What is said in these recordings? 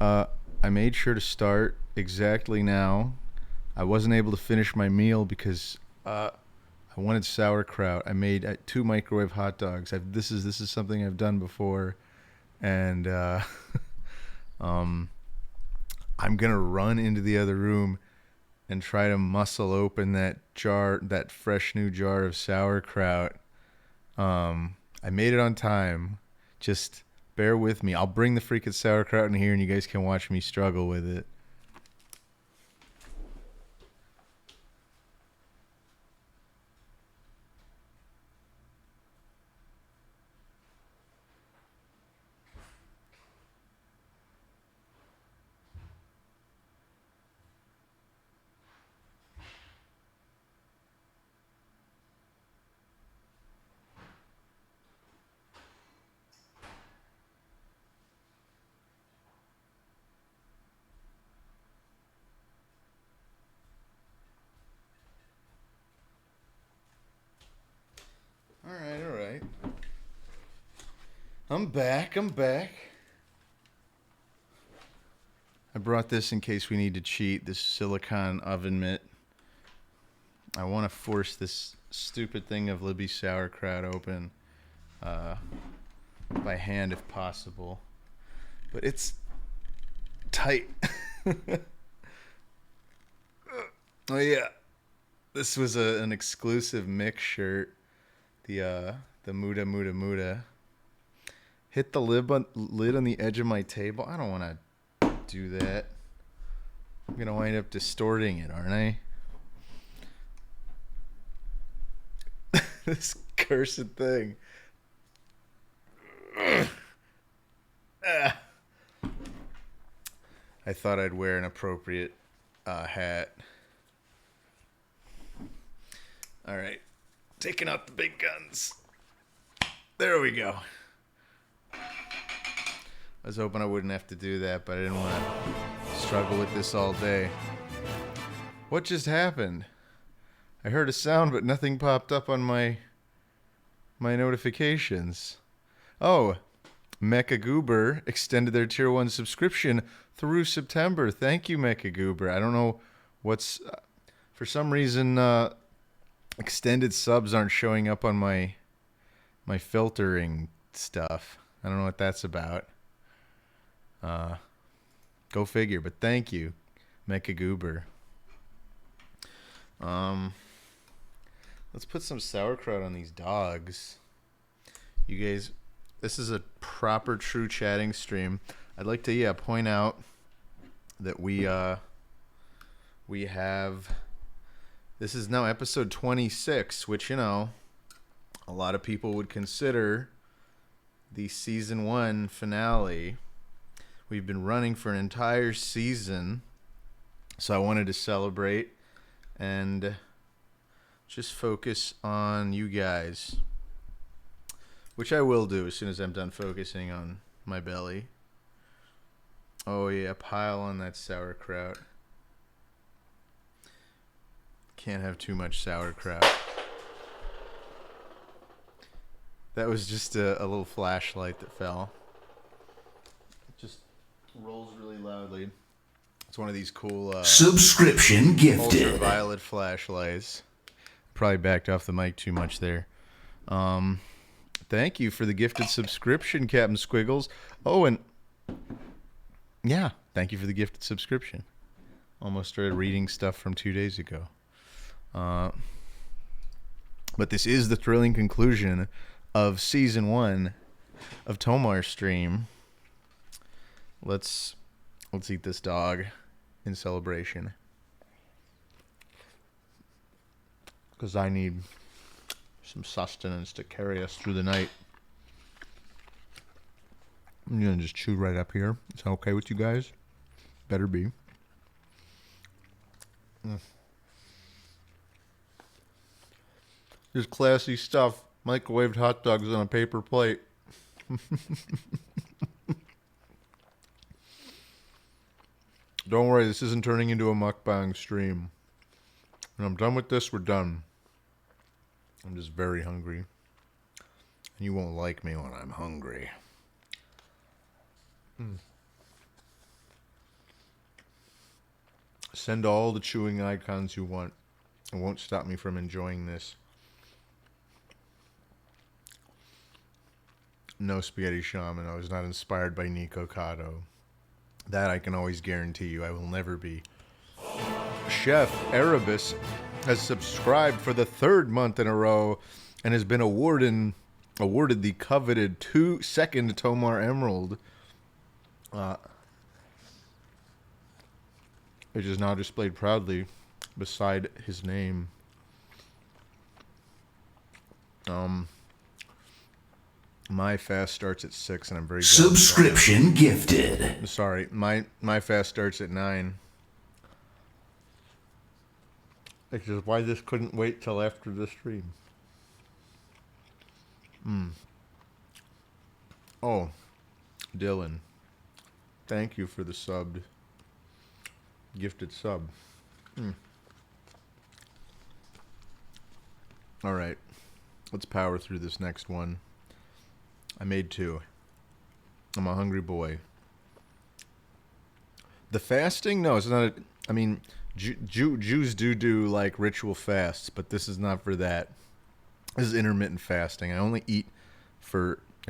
Uh, I made sure to start exactly now. I wasn't able to finish my meal because I wanted sauerkraut. I made two microwave hot dogs. This is something I've done before, and um, I'm gonna run into the other room and try to muscle open that jar, that fresh new jar of sauerkraut. I made it on time. Just bear with me. I'll bring the freaking sauerkraut in here, and you guys can watch me struggle with it. All right, all right. I'm back. I'm back. I brought this in case we need to cheat. This silicone oven mitt. I want to force this stupid thing of Libby sauerkraut open by hand if possible, but it's tight. Oh yeah, this was an exclusive mix shirt. The Muda Muda Muda. Hit the lid on the edge of my table. I don't want to do that. I'm gonna wind up distorting it, aren't I? This cursed thing. I thought I'd wear an appropriate hat. All right, taking out the big guns. There we go. I was hoping I wouldn't have to do that, but I didn't want to struggle with this all day. What just happened? I heard a sound, but nothing popped up on my notifications. Oh, Mecha Goober extended their Tier 1 subscription through September. Thank you, Mecha Goober. I don't know what's... for some reason, extended subs aren't showing up on my filtering stuff. I don't know what that's about. Go figure, but thank you, Mecha Goober. Let's put some sauerkraut on these dogs. You guys, this is a proper true chatting stream. I'd like to point out that we have, this is now episode 26, which, a lot of people would consider the season 1 finale. We've been running for an entire season, so I wanted to celebrate and just focus on you guys, which I will do as soon as I'm done focusing on my belly. Oh yeah, pile on that sauerkraut. Can't have too much sauerkraut. That was just a little flashlight that fell. It just rolls really loudly. It's one of these cool subscription gifted ultraviolet flashlights. Probably backed off the mic too much there. Thank you for the gifted subscription, Captain Squiggles. Oh, and yeah, thank you for the gifted subscription. Almost started reading stuff from 2 days ago. But this is the thrilling conclusion of season 1 of TomarStream. Let's eat this dog in celebration, because I need some sustenance to carry us through the night. I'm gonna just chew right up here. Is that okay with you guys? Better be. This classy stuff. Microwaved hot dogs on a paper plate. Don't worry, this isn't turning into a mukbang stream. When I'm done with this, we're done. I'm just very hungry. And you won't like me when I'm hungry. Send all the chewing icons you want. It won't stop me from enjoying this. No spaghetti shaman. I was not inspired by Nico Cotto. That I can always guarantee you I will never be. Chef Erebus has subscribed for the 3rd month in a row and has been awarded the coveted 2-second Tomar Emerald, which is now displayed proudly beside his name. My fast starts at 6, and I'm very Subscription gifted. sorry. My fast starts at 9. Which is why this couldn't wait till after the stream. Oh, Dylan, thank you for the gifted sub. All right, let's power through this next one. I made 2. I'm a hungry boy. The fasting? No, it's not. I mean, Jews do like ritual fasts, but this is not for that. This is intermittent fasting. I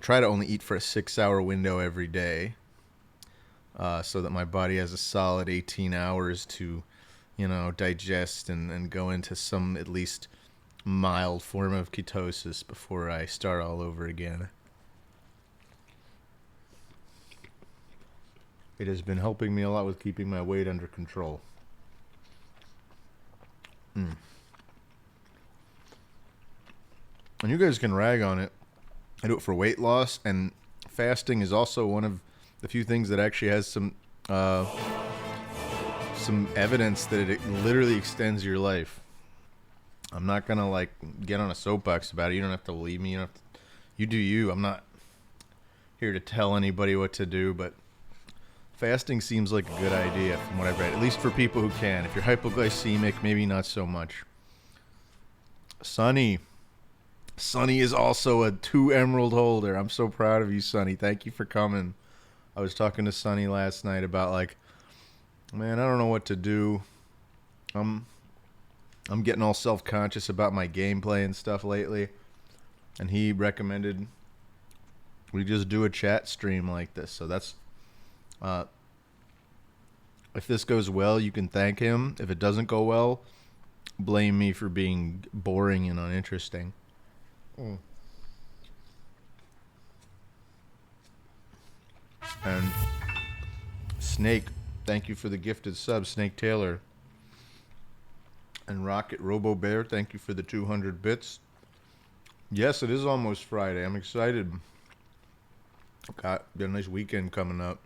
try to only eat for a 6-hour window every day, so that my body has a solid 18 hours to, digest and go into some at least mild form of ketosis before I start all over again. It has been helping me a lot with keeping my weight under control. And you guys can rag on it. I do it for weight loss, and fasting is also one of the few things that actually has some evidence that it literally extends your life. I'm not gonna get on a soapbox about it. You don't have to believe me. You do you. I'm not here to tell anybody what to do, but fasting seems like a good idea from what I've read, at least for people who can. If you're hypoglycemic, maybe not so much. Sonny is also a 2 emerald holder. I'm so proud of you, Sonny. Thank you for coming. I was talking to Sonny last night about man, I don't know what to do. I'm getting all self-conscious about my gameplay and stuff lately, and he recommended we just do a chat stream like this. So that's if this goes well, you can thank him. If it doesn't go well, blame me for being boring and uninteresting. And Snake, thank you for the gifted sub, Snake Taylor. And Rocket Robo Bear, thank you for the 200 bits. Yes, it is almost Friday. I'm excited. Got a nice weekend coming up.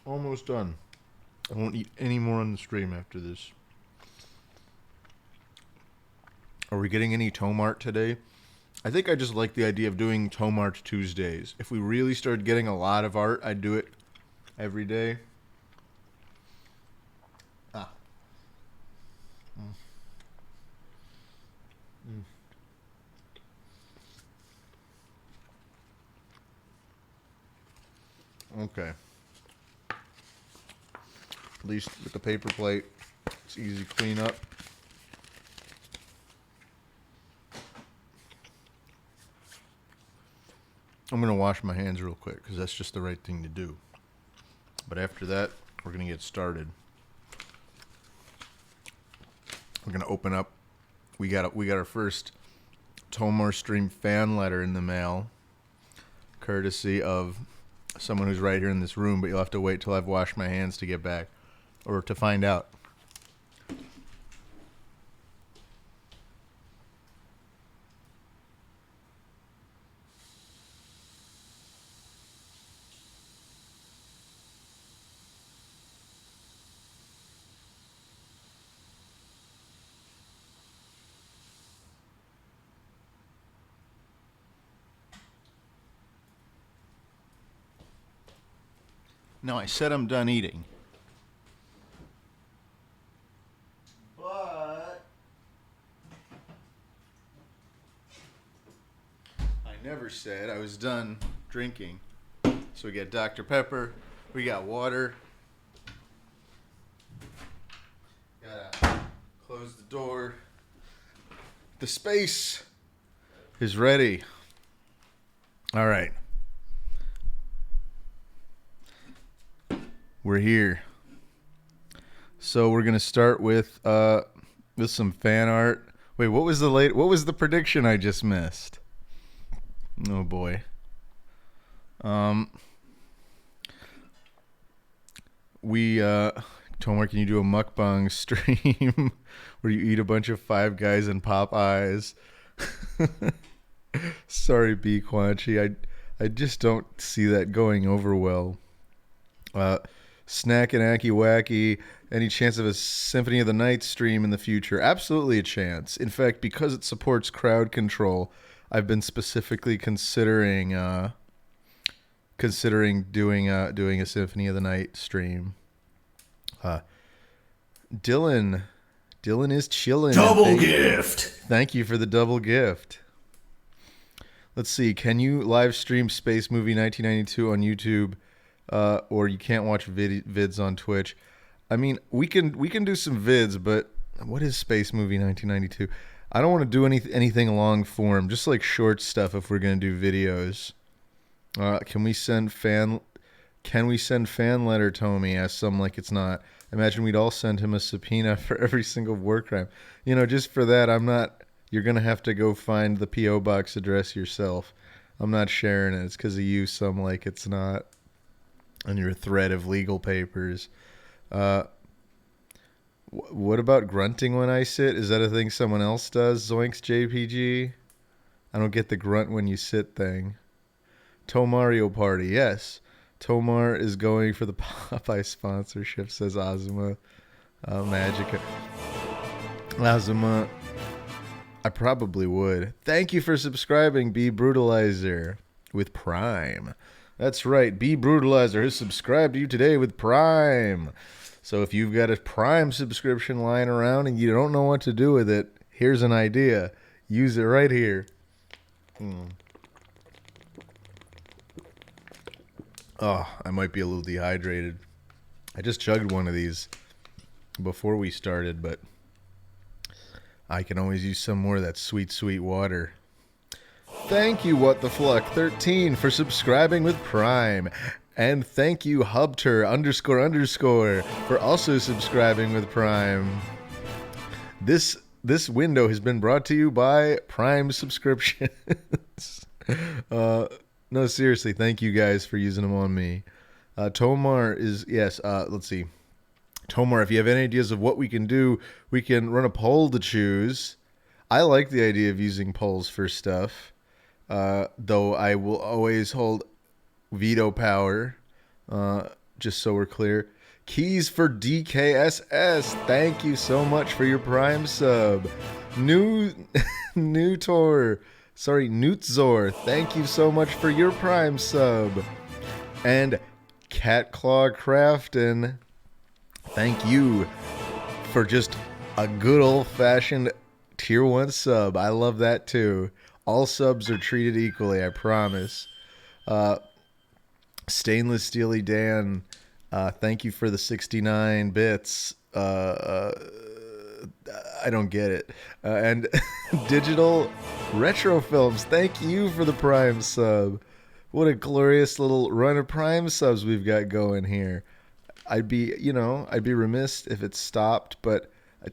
Almost done. I won't eat any more on the stream after this. Are we getting any Tomart today? I think I just like the idea of doing Tomart Tuesdays. If we really started getting a lot of art, I'd do it every day. Okay. At least with the paper plate, it's easy to clean up. I'm going to wash my hands real quick because that's just the right thing to do. But after that, we're going to get started. We're going to open up. We got our first TomarStream fan letter in the mail, courtesy of someone who's right here in this room, but you'll have to wait till I've washed my hands to get back, or to find out. No, I said I'm done eating. But I never said I was done drinking. So we got Dr. Pepper. We got water. Gotta close the door. The space is ready. All right. We're here. So we're gonna start with some fan art. Wait, what was the prediction I just missed? Oh boy. Tomar, can you do a mukbang stream where you eat a bunch of Five Guys and Popeyes? Sorry, B Quanchi. I just don't see that going over well. Snack and Aki Wacky. Any chance of a Symphony of the Night stream in the future? Absolutely a chance. In fact, because it supports crowd control, I've been specifically considering doing a Symphony of the Night stream. Dylan is chilling. Double gift. Thank you for the double gift. Let's see. Can you live stream Space Movie 1992 on YouTube, or you can't watch vids on Twitch? I mean, we can do some vids, but what is Space Movie 1992? I don't want to do anything long form, just like short stuff if we're gonna do videos. Can we send fan letter, Tommy? Ask some like it's not. Imagine we'd all send him a subpoena for every single war crime. Just for that, you're going to have to go find the P.O. box address yourself. I'm not sharing it. It's because of you, some like it's not. On your thread of legal papers. What about grunting when I sit? Is that a thing someone else does? Zoinks JPG? I don't get the grunt when you sit thing. Tomario Party, yes. Tomar is going for the Popeye sponsorship, says Azuma. Magica. Azuma, I probably would. Thank you for subscribing, B Brutalizer, with Prime. That's right, B Brutalizer has subscribed to you today with Prime. So if you've got a Prime subscription lying around and you don't know what to do with it, here's an idea. Use it right here. Oh, I might be a little dehydrated. I just chugged one of these before we started, but I can always use some more of that sweet, sweet water. Thank you, WhatTheFluck13, for subscribing with Prime. And thank you, Hubter __ for also subscribing with Prime. This window has been brought to you by Prime subscriptions. No, seriously, thank you guys for using them on me. Tomar is, yes, let's see. Tomar, if you have any ideas of what we can do, we can run a poll to choose. I like the idea of using polls for stuff, though I will always hold veto power, just so we're clear. Keys for DKSS, thank you so much for your Prime sub. Newtzor, thank you so much for your Prime sub. And Catclaw Crafton, thank you for just a good old-fashioned Tier 1 sub. I love that too. All subs are treated equally, I promise. Stainless Steely Dan, thank you for the 69 bits. I don't get it. And Digital Retro Films, thank you for the Prime sub. What a glorious little run of Prime subs we've got going here. I'd be remiss if it stopped, but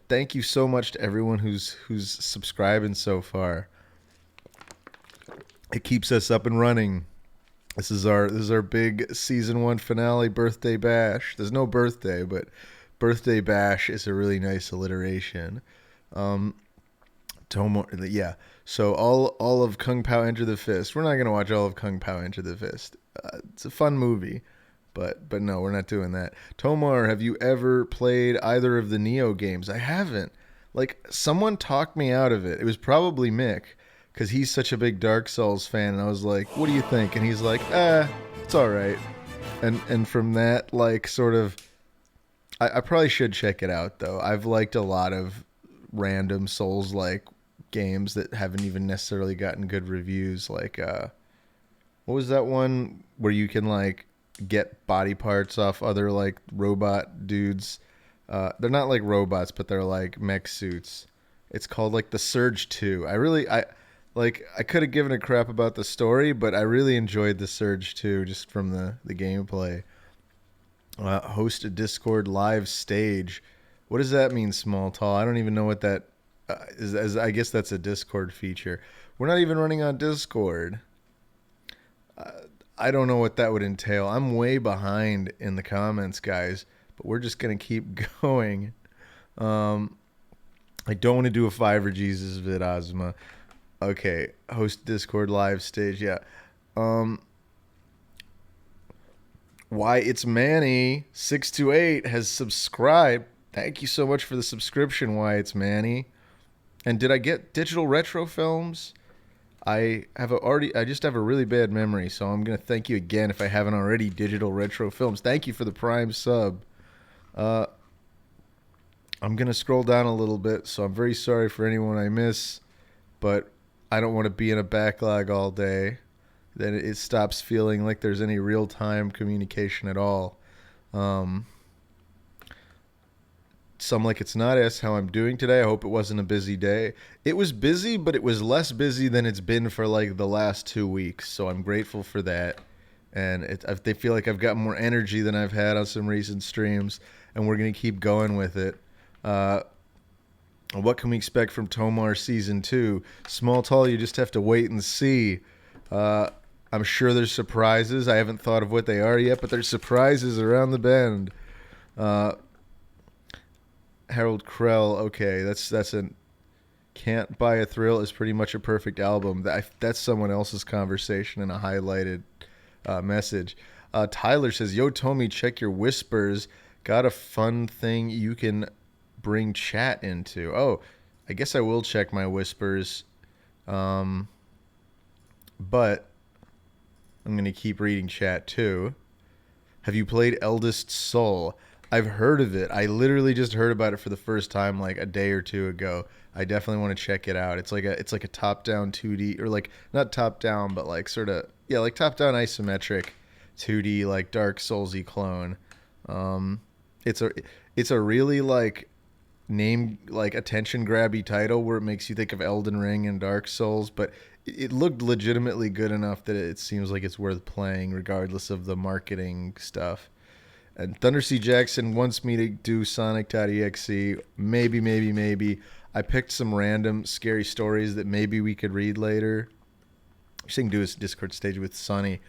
thank you so much to everyone who's subscribing so far. It keeps us up and running. This is our big season 1 finale birthday bash. There's no birthday, but birthday bash is a really nice alliteration. Yeah. So all of Kung Pao Enter the Fist. We're not gonna watch all of Kung Pao Enter the Fist. It's a fun movie, but no, we're not doing that. Tomar, have you ever played either of the Neo games? I haven't. Like, someone talked me out of it. It was probably Mick, because he's such a big Dark Souls fan, and I was like, what do you think? And he's like, it's all right. And from that, like, sort of, I probably should check it out, though. I've liked a lot of random Souls-like games that haven't even necessarily gotten good reviews, like What was that one where you can like get body parts off other like robot dudes? They're not like robots, but they're like mech suits. It's called like the Surge 2. I could have given a crap about the story, but I really enjoyed the Surge 2 just from the gameplay. Host a Discord live stage. What does that mean, small tall? I don't even know what that is. As I guess that's a Discord feature. We're not even running on Discord. I don't know what that would entail. I'm way behind in the comments, guys, but we're just gonna keep going. Um, I don't want to do a Fiverr Jesus vid, Ozma. Okay, host Discord live stage. Yeah. Um, why it's Manny 628 has subscribed. Thank you so much for the subscription. Why it's Manny. And did I get digital retro films? I just have a really bad memory, so I'm gonna thank you again if I haven't already. Digital retro films. Thank you for the Prime sub. Uh, I'm gonna scroll down a little bit, so I'm very sorry for anyone I miss, but I don't want to be in a backlog all day. Then it stops feeling like there's any real time communication at all. Um, Some like it's not asked how I'm doing today. I hope it wasn't a busy day. It was busy, but it was less busy than it's been for like the last 2 weeks. So I'm grateful for that. And they feel like I've got more energy than I've had on some recent streams, and we're gonna keep going with it. Uh, what can we expect from Tomar season 2? Small tall, you just have to wait and see. Uh, I'm sure there's surprises. I haven't thought of what they are yet, but there's surprises around the bend. Uh, Harold Krell. Okay, that's a Can't Buy a Thrill is pretty much a perfect album. That's someone else's conversation in a highlighted message. Tyler says, "Yo, Tommy, check your whispers. Got a fun thing you can bring chat into." Oh, I guess I will check my whispers, um, but I'm gonna keep reading chat too. Have you played Eldest Soul? I've heard of it. I literally just heard about it for the first time like a day or two ago. I definitely want to check it out. It's like a top-down 2D, or like not top-down, but like sort of, yeah, like top-down isometric 2D like Dark Soulsy clone. Um it's a really like name like attention grabby title where it makes you think of Elden Ring and Dark Souls, but it looked legitimately good enough that it seems like it's worth playing regardless of the marketing stuff. And Thunder C. Jackson wants me to do Sonic.exe. Maybe. I picked some random scary stories that maybe we could read later. You're saying do a Discord stage with Sonny.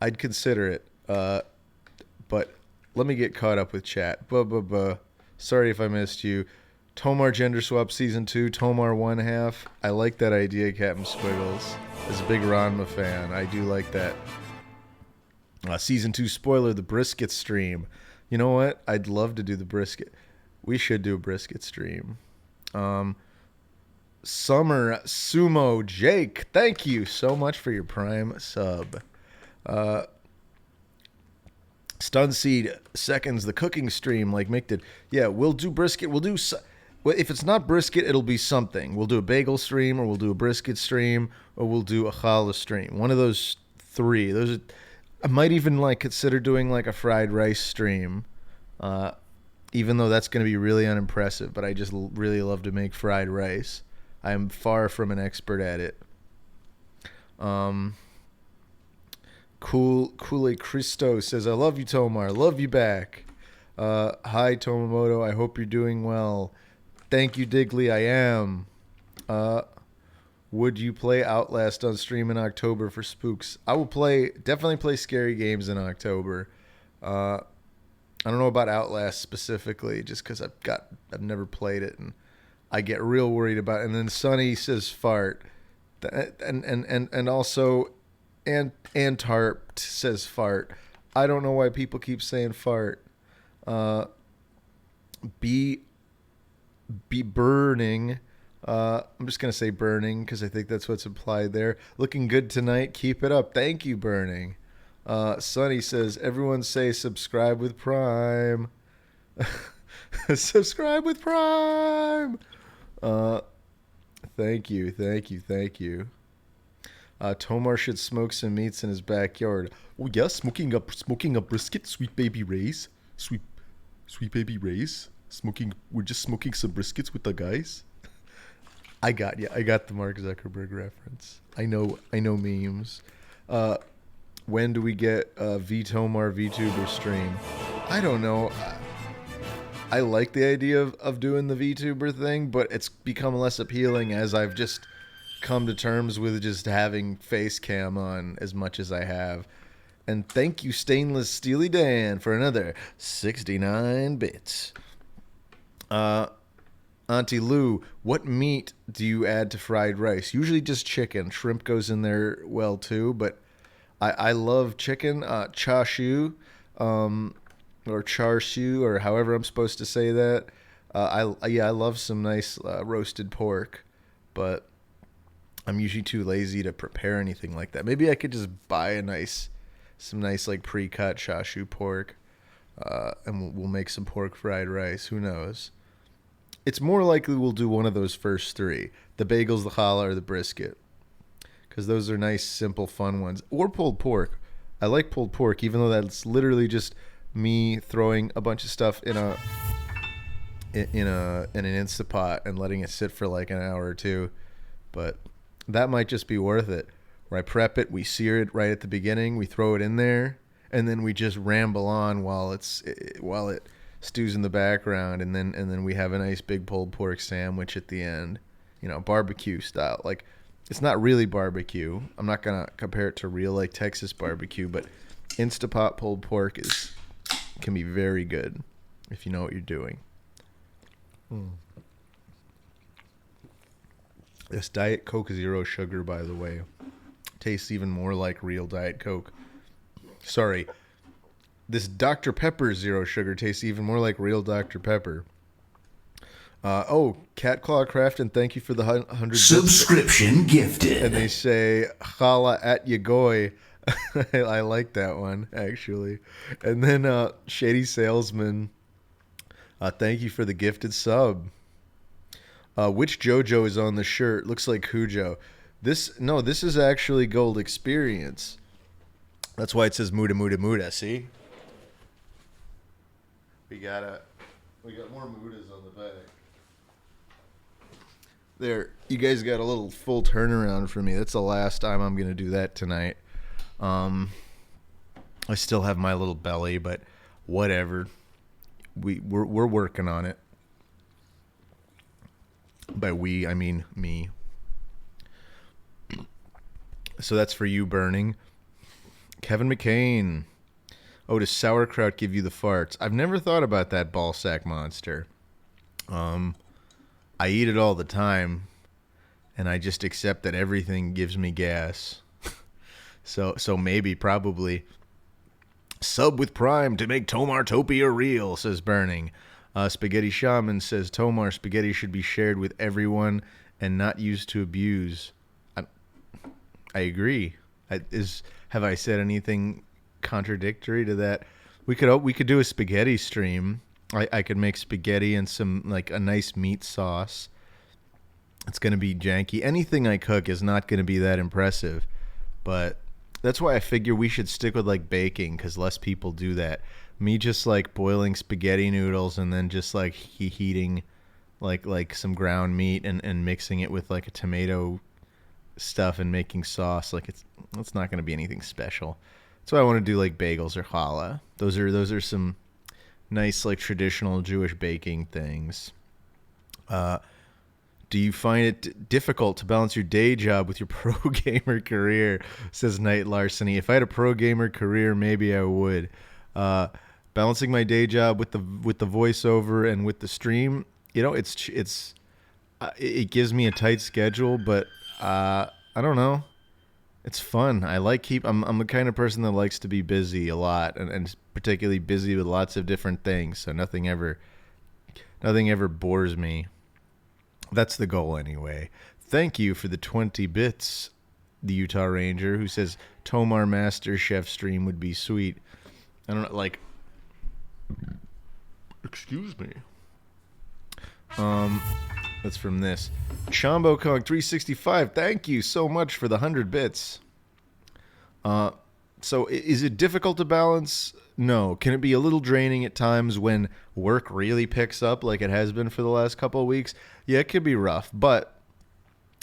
I'd consider it. But let me get caught up with chat. Buh. Sorry if I missed you. Tomar Gender Swap Season 2, Tomar 1/2. I like that idea, Captain Squiggles. As a big Ranma fan, I do like that. Season 2 spoiler, the brisket stream. You know what? I'd love to do the brisket. We should do a brisket stream. Summer Sumo Jake, thank you so much for your Prime sub. Stunseed seconds the cooking stream like Mick did. Yeah, we'll do brisket. Well, if it's not brisket, it'll be something. We'll do a bagel stream, or we'll do a brisket stream, or we'll do a challah stream. One of those three. I might even like consider doing like a fried rice stream, even though that's going to be really unimpressive. But I just really love to make fried rice. I am far from an expert at it. Kool-Aid Christo says, "I love you, Tomar. Love you back." Hi, Tomamoto. I hope you're doing well. Thank you, Digley. I am. Would you play Outlast on stream in October for spooks? I will definitely play scary games in October. I don't know about Outlast specifically, just because I've never played it and I get real worried about it. And then Sonny says fart, and also Antarp says fart. I don't know why people keep saying fart. Be burning. I'm just gonna say burning because I think that's what's implied there. Looking good tonight. Keep it up. Thank you, burning. Sonny says, everyone say subscribe with Prime. Subscribe with Prime. Thank you. Tomar should smoke some meats in his backyard. Oh yeah, smoking a brisket, sweet baby Ray's, sweet baby Ray's. We're just smoking some briskets with the guys. I got the Mark Zuckerberg reference. I know memes. When do we get VTomar VTuber stream? I don't know. I like the idea of doing the VTuber thing, but it's become less appealing as I've just come to terms with just having face cam on as much as I have. And thank you, Stainless Steely Dan, for another 69 bits. Auntie Lou, what meat do you add to fried rice? Usually just chicken. Shrimp goes in there well too, but I love chicken. Chashu, or charshu, or however I'm supposed to say that. I love some nice roasted pork, but I'm usually too lazy to prepare anything like that. Maybe I could just buy some nice like pre-cut chashu pork, and we'll make some pork fried rice. Who knows? It's more likely we'll do one of those first three: the bagels, the challah, or the brisket, because those are nice, simple, fun ones. Or pulled pork. I like pulled pork, even though that's literally just me throwing a bunch of stuff in an Instapot and letting it sit for like an hour or two. But that might just be worth it. Where I prep it, we sear it right at the beginning, we throw it in there, and then we just ramble on while it stews in the background, and then we have a nice big pulled pork sandwich at the end, barbecue style. Like, it's not really barbecue. I'm not gonna compare it to real like Texas barbecue, but Instapot pulled pork can be very good if you know what you're doing. This Diet Coke Zero Sugar, by the way, tastes even more like real Diet Coke. Sorry. This Dr. Pepper Zero Sugar tastes even more like real Dr. Pepper. Cat Claw Craft, and thank you for the 100 subscription gifted. And they say, challah at Yagoy. I like that one, actually. And then Shady Salesman, thank you for the gifted sub. Which JoJo is on the shirt? Looks like Cujo. This is actually Gold Experience. That's why it says Muda Muda Muda, see? We got more Mudas on the back. There, you guys got a little full turnaround for me. That's the last time I'm going to do that tonight. I still have my little belly, but whatever. We're working on it. By we, I mean me. So that's for you, Burning. Kevin McCain. Oh, does sauerkraut give you the farts? I've never thought about that ballsack monster. I eat it all the time, and I just accept that everything gives me gas. So maybe, probably. Sub with Prime to make Tomartopia real, says Burning. Spaghetti Shaman says, Tomar, spaghetti should be shared with everyone and not used to abuse. I agree. Have I said anything contradictory to that? We could do a spaghetti stream. I could make spaghetti and some, like, a nice meat sauce. It's going to be janky. Anything I cook is not going to be that impressive. But that's why I figure we should stick with, like, baking, because less people do that. Me just, like, boiling spaghetti noodles and then just, like, heating, like some ground meat and mixing it with, like, a tomato stuff and making sauce. Like, it's not going to be anything special. That's why I want to do, like, bagels or challah. Those are some nice, like, traditional Jewish baking things. Do you find it difficult to balance your day job with your pro gamer career? Says Night Larceny. If I had a pro gamer career, maybe I would. Balancing my day job with the voiceover and with the stream, it gives me a tight schedule, but I don't know. It's fun. I'm the kind of person that likes to be busy a lot, and particularly busy with lots of different things. So nothing ever bores me. That's the goal anyway. Thank you for the 20 bits, the Utah Ranger, who says Tomar Master Chef stream would be sweet. I don't know, like, excuse me. That's from this. Chombo Kong 365. Thank you so much for the 100 bits. So is it difficult to balance? No. Can it be a little draining at times when work really picks up like it has been for the last couple of weeks? Yeah, it could be rough, but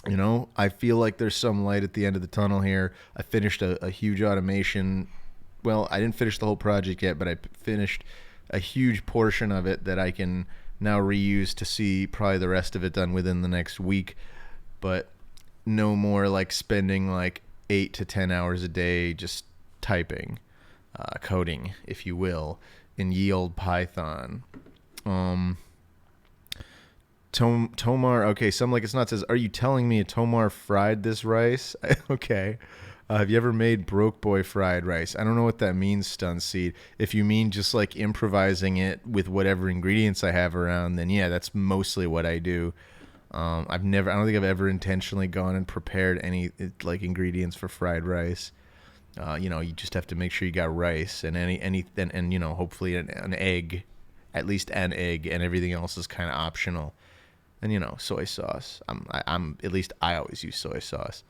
I feel like there's some light at the end of the tunnel here. I finished a huge automation. Well, I didn't finish the whole project yet, but I finished a huge portion of it that I can now reuse to see probably the rest of it done within the next week. But no more like spending like 8 to 10 hours a day just typing, coding, if you will, in ye old Python. Tomar, okay, some like it's not says, are you telling me Tomar fried this rice? Okay. Have you ever made broke boy fried rice? I don't know what that means, Stun Seed. If you mean just like improvising it with whatever ingredients I have around, then yeah, that's mostly what I do. I don't think I've ever intentionally gone and prepared any like ingredients for fried rice. You just have to make sure you got rice and hopefully an egg, at least an egg, and everything else is kind of optional. And soy sauce. I'm at least I always use soy sauce.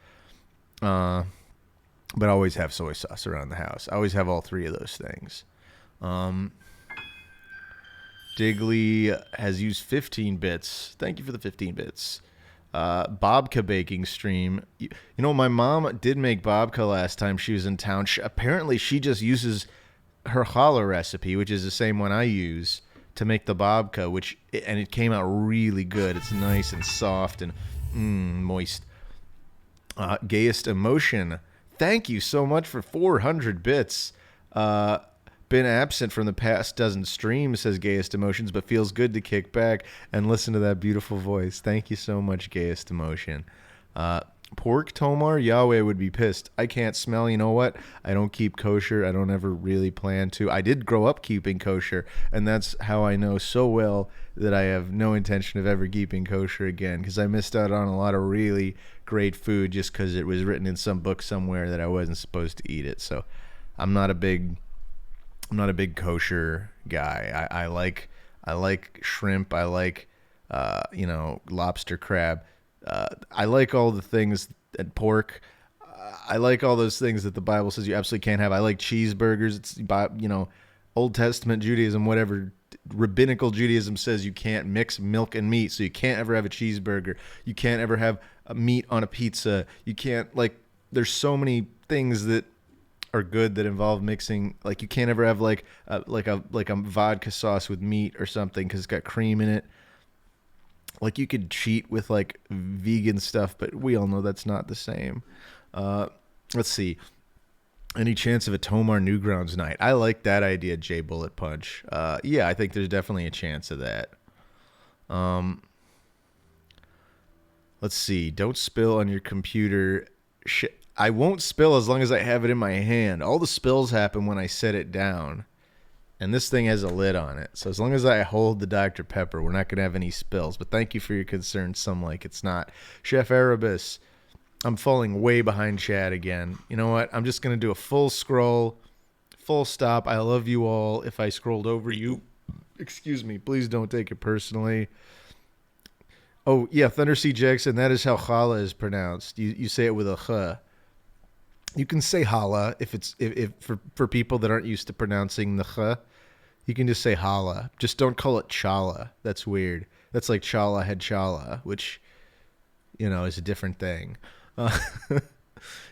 But I always have soy sauce around the house. I always have all three of those things. Digley has used 15 bits. Thank you for the 15 bits. Babka baking stream. My mom did make babka last time she was in town. Apparently, she just uses her challah recipe, which is the same one I use to make the babka, and it came out really good. It's nice and soft and moist. Gayest Emotion. Thank you so much for 400 bits. Been absent from the past dozen streams, says Gayest Emotions, but feels good to kick back and listen to that beautiful voice. Thank you so much, Gayest Emotion. Pork Tomar, Yahweh would be pissed. I can't smell. You know what? I don't keep kosher. I don't ever really plan to. I did grow up keeping kosher, and that's how I know so well that I have no intention of ever keeping kosher again, because I missed out on a lot of really great food just because it was written in some book somewhere that I wasn't supposed to eat it. So I'm not a big kosher guy. I like shrimp. I like lobster, crab. I like all the things and pork. I like all those things that the Bible says you absolutely can't have. I like cheeseburgers. It's Old Testament Judaism, whatever rabbinical Judaism says you can't mix milk and meat, so you can't ever have a cheeseburger. You can't ever have a meat on a pizza. You can't there's so many things that are good that involve mixing. Like you can't ever have like a vodka sauce with meat or something because it's got cream in it. Like you could cheat with like vegan stuff, but we all know that's not the same. Let's see. Any chance of a Tomar Newgrounds night? I like that idea, J Bullet Punch. Yeah, I think there's definitely a chance of that. Let's see. Don't spill on your computer. I won't spill as long as I have it in my hand. All the spills happen when I set it down. And this thing has a lid on it. So as long as I hold the Dr. Pepper, we're not going to have any spills. But thank you for your concern. Some like it's not. Chef Erebus, I'm falling way behind Chad again. You know what? I'm just going to do a full scroll, full stop. I love you all. If I scrolled over you, excuse me, please don't take it personally. Oh, yeah, Thunder C. Jackson, that is how challah is pronounced. You say it with a ch. You can say challah if for people that aren't used to pronouncing the ch. You can just say challah. Just don't call it challah. That's weird. That's like challah had challah, which, is a different thing.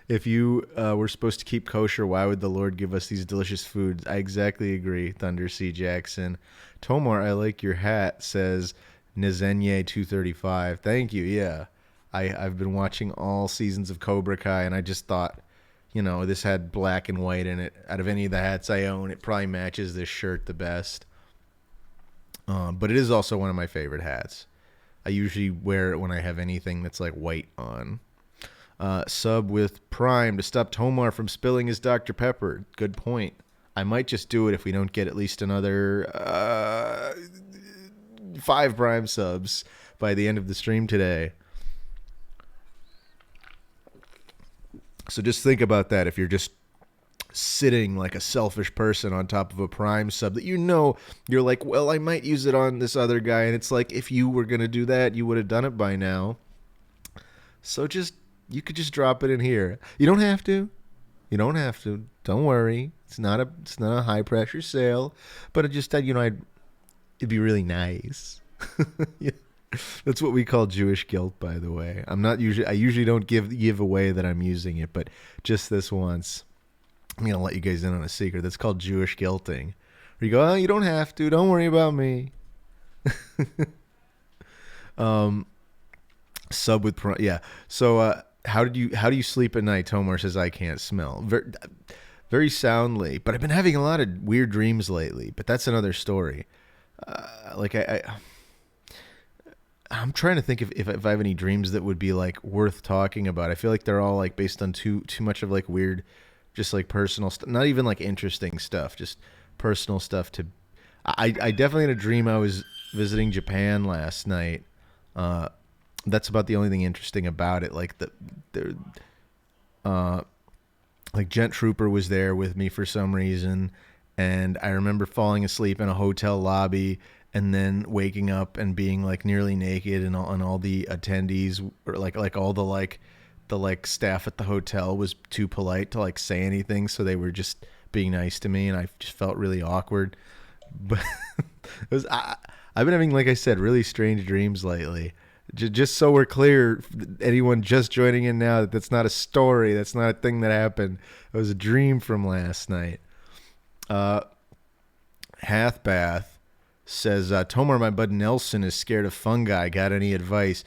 If you were supposed to keep kosher, why would the Lord give us these delicious foods? I exactly agree, Thunder C. Jackson. Tomar, I like your hat, says Nizenye 235. Thank you. Yeah. I've been watching all seasons of Cobra Kai, and I just thought, this had black and white in it. Out of any of the hats I own, it probably matches this shirt the best. But it is also one of my favorite hats. I usually wear it when I have anything that's like white on. Sub with Prime to stop Tomar from spilling his Dr. Pepper. Good point. I might just do it if we don't get at least another 5 Prime subs by the end of the stream today. So just think about that if you're just sitting like a selfish person on top of a Prime sub that you're like, well, I might use it on this other guy, and it's like if you were gonna do that, you would have done it by now. So you could just drop it in here. You don't have to. You don't have to. Don't worry. It's not a high pressure sale, but it just it'd be really nice. Yeah. That's what we call Jewish guilt, by the way. I usually don't give away that I'm using it, but just this once, I'm gonna let you guys in on a secret. That's called Jewish guilting. Where you go, oh, you don't have to. Don't worry about me. Sub with yeah. So how do you sleep at night? Tomar says I can't smell very soundly, but I've been having a lot of weird dreams lately. But that's another story. Like I'm trying to think if I have any dreams that would be like worth talking about. I feel like they're all like based on too much of like weird, just like personal stuff. Not even like interesting stuff, just personal stuff. I definitely had a dream I was visiting Japan last night. That's about the only thing interesting about it. Like like Gent Trooper was there with me for some reason, and I remember falling asleep in a hotel lobby and then waking up and being like nearly naked, and all the attendees or like all the staff at the hotel was too polite to like say anything, so they were just being nice to me, and I just felt really awkward. But I've been having, like I said, really strange dreams lately. Just so we're clear, anyone just joining in now, that's not a story. That's not a thing that happened. It was a dream from last night. Hathbath says, Tomar, my bud Nelson is scared of fungi. Got any advice?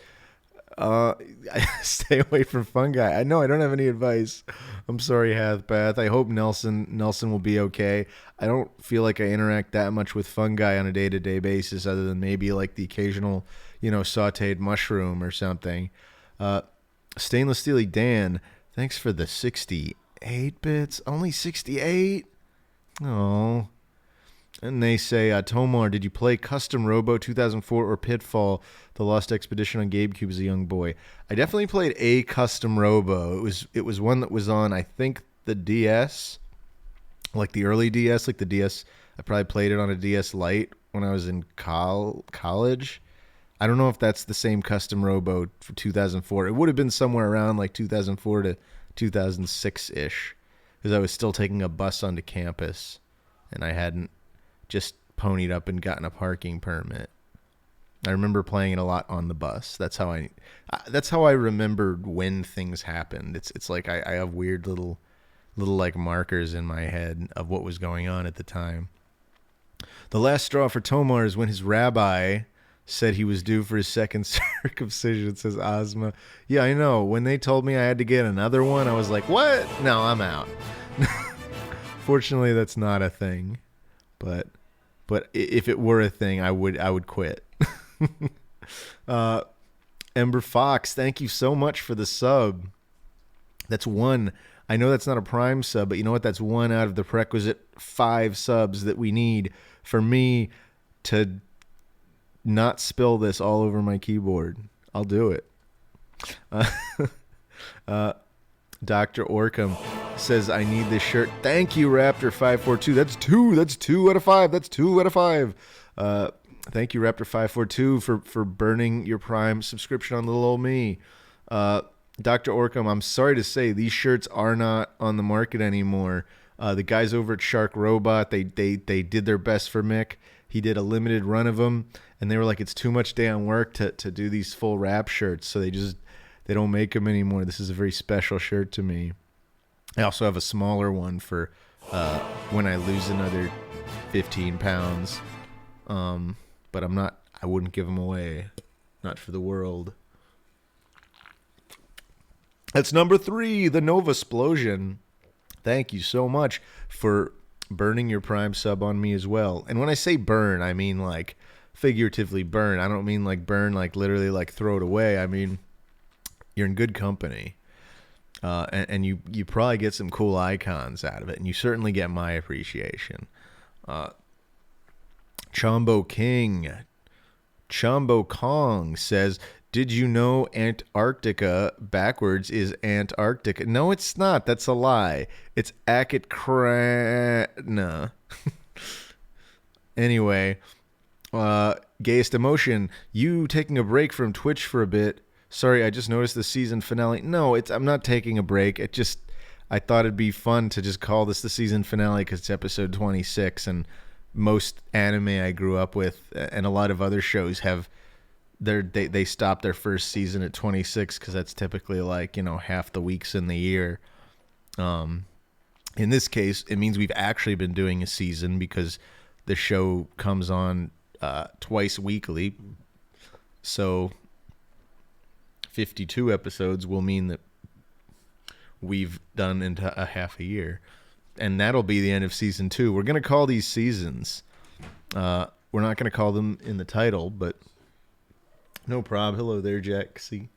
Stay away from fungi. I know I don't have any advice. I'm sorry, Hathbath. I hope Nelson will be okay. I don't feel like I interact that much with fungi on a day-to-day basis, other than maybe like the occasional, sauteed mushroom or something. Stainless Steely Dan, thanks for the 68 bits. Only 68? Oh. And they say, Tomar, did you play Custom Robo 2004 or Pitfall, The Lost Expedition on GameCube as a young boy? I definitely played a Custom Robo. It was one that was on, I think, the DS, like the early DS, like the DS. I probably played it on a DS Lite when I was in college. I don't know if that's the same Custom Robo for 2004. It would have been somewhere around like 2004 to 2006-ish, because I was still taking a bus onto campus, and I hadn't just ponied up and gotten a parking permit. I remember playing it a lot on the bus. That's how I remembered when things happened. It's like I have weird little like markers in my head of what was going on at the time. The last straw for Tomar is when his rabbi said he was due for his second circumcision, says Ozma. Yeah, I know. When they told me I had to get another one, I was like, what? No, I'm out. Fortunately, that's not a thing. But if it were a thing, I would quit. Ember Fox, thank you so much for the sub. That's one. I know that's not a Prime sub, but you know what? That's one out of the prerequisite 5 subs that we need for me to not spill this all over my keyboard. I'll do it. Dr. Orkham says, I need this shirt. Thank you, Raptor542. That's 2 out of 5. That's 2 out of 5. Thank you, Raptor542, for burning your Prime subscription on little old me. Dr. Orkham, I'm sorry to say these shirts are not on the market anymore. The guys over at Shark Robot, they did their best for Mick. He did a limited run of them, and they were like, it's too much damn work to do these full wrap shirts, so they don't make them anymore. This is a very special shirt to me. I also have a smaller one for when I lose another 15 pounds. But I wouldn't give them away. Not for the world. That's number 3, the Nova Explosion. Thank you so much for burning your Prime sub on me as well. And when I say burn, I mean like figuratively burn. I don't mean like burn, like literally like throw it away. I mean, you're in good company. And you probably get some cool icons out of it. And you certainly get my appreciation. Chombo King, Chombo Kong says, Did you know Antarctica backwards is Antarctica? No, it's not. That's a lie. It's Akitkrana. Anyway, gayest emotion. You taking a break from Twitch for a bit. Sorry, I just noticed the season finale. No, I'm not taking a break. I thought it'd be fun to just call this the season finale because it's episode 26, and most anime I grew up with and a lot of other shows have they stop their first season at 26 because that's typically like, half the weeks in the year. In this case, it means we've actually been doing a season because the show comes on twice weekly. So 52 episodes will mean that we've done into a half a year. And that'll be the end of season 2. We're going to call these seasons. We're not going to call them in the title, but no prob. Hello there, Jaxie.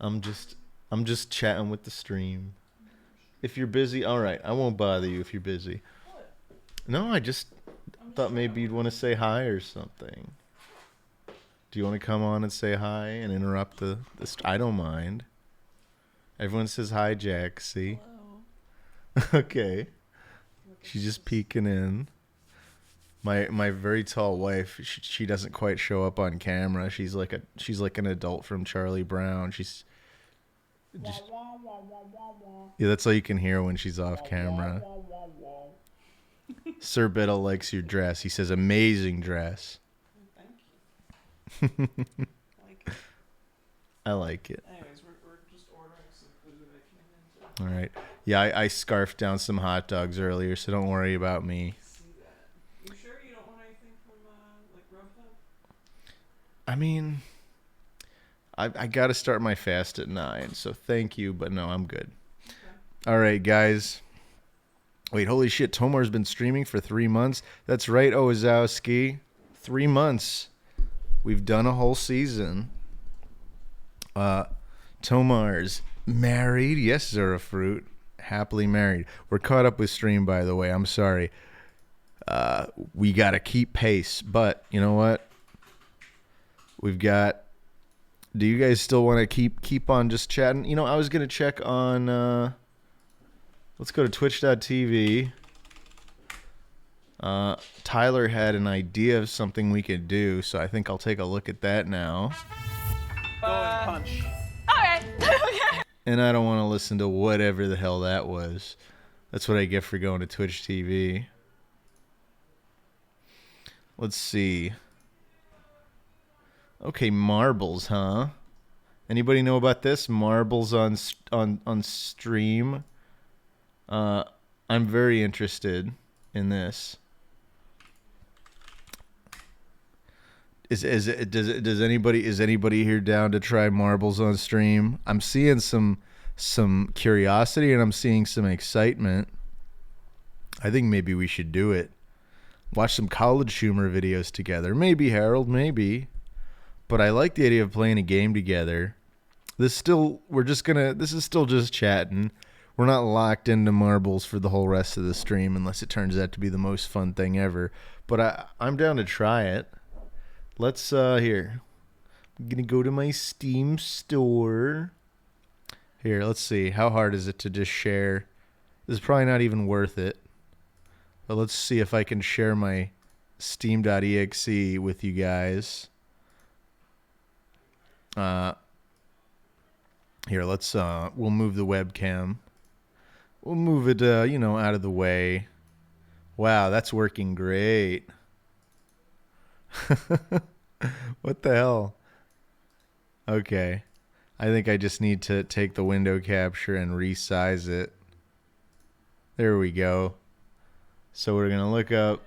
I'm just chatting with the stream. If you're busy, all right. I won't bother you if you're busy. No, I just thought maybe you'd want to say hi or something. Do you want to come on and say hi and interrupt the I don't mind. Everyone says hi, Jaxie. Hello. Okay. She's just peeking in. My very tall wife, she doesn't quite show up on camera. She's like an adult from Charlie Brown. She's just yeah, that's all you can hear when she's off camera. Sir Biddle likes your dress. He says amazing dress. Thank you. I like it. Anyways, we're just ordering some food that came in. All right. Yeah, I scarfed down some hot dogs earlier, so don't worry about me. See that? You sure you don't want anything from like Grubhub? I mean, I got to start my fast at 9, so thank you, but no, I'm good. Okay. All right, guys. Wait, holy shit, Tomar's been streaming for 3 months? That's right, Owazowski. 3 months. We've done a whole season. Tomar's married. Yes, Zerafruit. Happily married. We're caught up with stream, by the way. I'm sorry. We got to keep pace, but you know what? We've got... Do you guys still want to keep on just chatting? You know, I was going to check on... let's go to twitch.tv. Tyler had an idea of something we could do, so I think I'll take a look at that now. Go and punch. Okay. And I don't want to listen to whatever the hell that was. That's what I get for going to Twitch TV. Let's see. Okay, marbles, huh? Anybody know about this? Marbles on stream. I'm very interested in this. Is anybody here down to try marbles on stream? I'm seeing some curiosity and I'm seeing some excitement. I think maybe we should do it. Watch some college humor videos together. Maybe, Harold, maybe. But I like the idea of playing a game together. This is still just chatting. We're not locked into marbles for the whole rest of the stream unless it turns out to be the most fun thing ever. But I'm down to try it. Let's here. I'm gonna go to my Steam store. Here, let's see. How hard is it to just share? This is probably not even worth it. But let's see if I can share my Steam.exe with you guys. Here, let's we'll move the webcam. We'll move it out of the way. Wow, that's working great. What the hell? Okay. I think I just need to take the window capture and resize it. There we go. So we're going to look up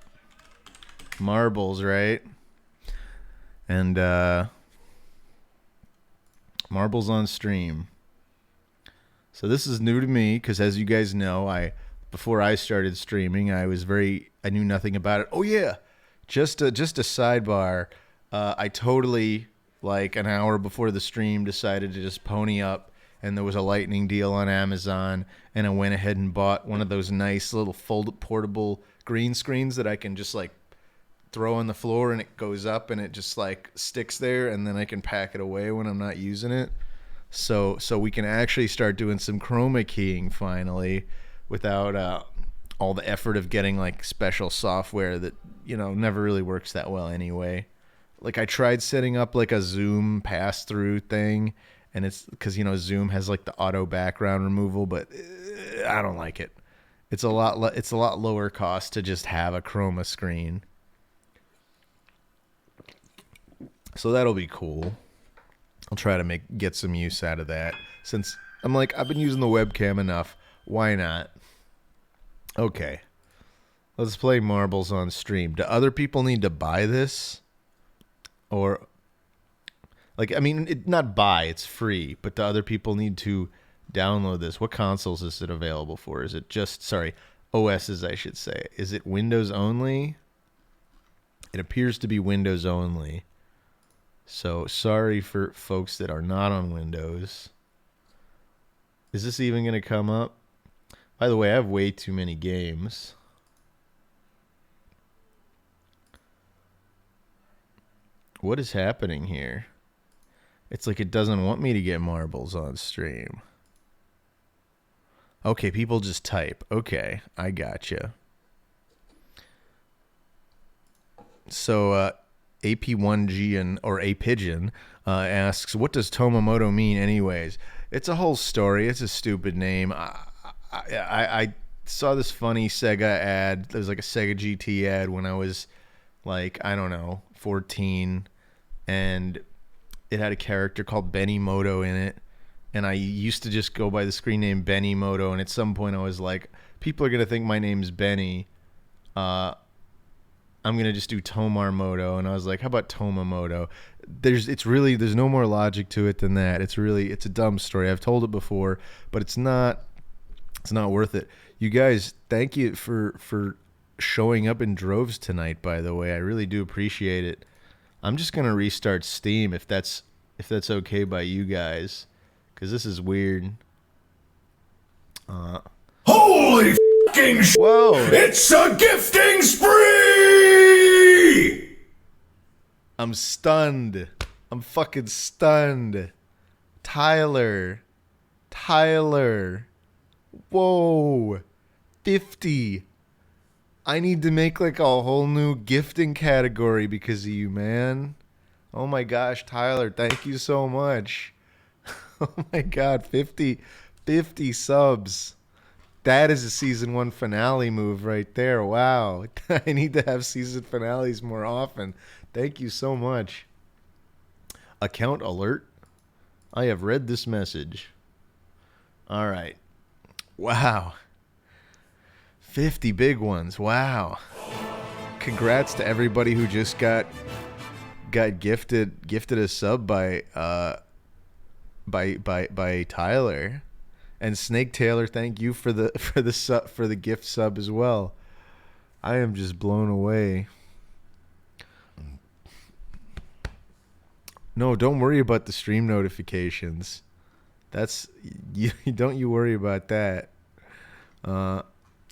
marbles, right? And marbles on stream. So this is new to me because, as you guys know, before I started streaming, I knew nothing about it. Oh yeah, just a sidebar. I totally, like an hour before the stream, decided to just pony up, and there was a lightning deal on Amazon, and I went ahead and bought one of those nice little portable green screens that I can just like throw on the floor and it goes up and it just like sticks there, and then I can pack it away when I'm not using it. So we can actually start doing some chroma keying finally without all the effort of getting like special software that, never really works that well anyway. Like I tried setting up like a Zoom pass through thing, and it's because Zoom has like the auto background removal, but I don't like it. It's a lot lower cost to just have a chroma screen. So that'll be cool. I'll try to get some use out of that, since I'm like, I've been using the webcam enough. Why not? Okay. Let's play Marbles on Stream. Do other people need to buy this? Or, like, I mean, not buy, it's free, but do other people need to download this? What consoles is it available for? Is it just, OSs, I should say. Is it Windows only? It appears to be Windows only. So, sorry for folks that are not on Windows. Is this even going to come up? By the way, I have way too many games. What is happening here? It's like it doesn't want me to get Marbles on Stream. Okay, people just type. Okay, I gotcha. So, AP1G or A Pigeon asks, what does Tomamoto mean anyways? It's a whole story. It's a stupid name. I saw this funny Sega ad. There was like a Sega GT ad when I was like, I don't know, 14, and it had a character called Benny Moto in it, and I used to just go by the screen name Benny Moto, and at some point I was like, people are going to think my name's Benny. I'm going to just do Tomar Moto, and I was like, how about Tomamoto? There's no more logic to it than that. It's a dumb story. I've told it before, but it's not worth it. You guys, thank you for showing up in droves tonight, by the way. I really do appreciate it. I'm just going to restart Steam if that's okay by you guys, cuz this is weird. Holy fucking shit! Whoa. It's a gifting spree! I'm stunned. I'm fucking stunned. Tyler. Whoa. 50. I need to make like a whole new gifting category because of you, man. Oh my gosh, Tyler, thank you so much. Oh my god, 50 subs. That is a season 1 finale move right there. Wow. I need to have season finales more often. Thank you so much. Account alert. I have read this message. All right. Wow. 50 big ones. Wow. Congrats to everybody who just got gifted a sub by Tyler. And Snake Taylor, thank you for the gift sub as well. I am just blown away. No, don't worry about the stream notifications. Don't you worry about that.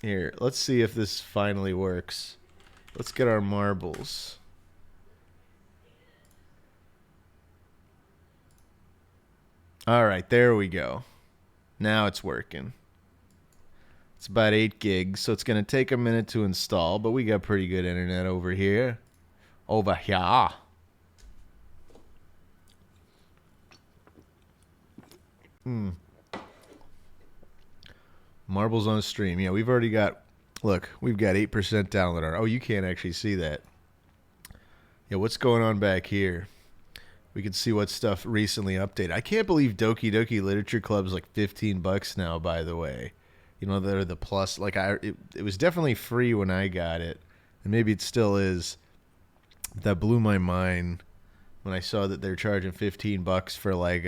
Here, let's see if this finally works. Let's get our marbles. All right, there we go. Now it's working. It's about 8 gigs, so it's going to take a minute to install, but we got pretty good internet over here. Marbles on Stream. Yeah, we've already got, look, we've got 8% download. Oh, you can't actually see that. Yeah, what's going on back here? We can see what stuff recently updated. I can't believe Doki Doki Literature Club's like $15 now, by the way. You know, they're the plus. Like, it was definitely free when I got it, and maybe it still is. That blew my mind when I saw that they're charging $15 for like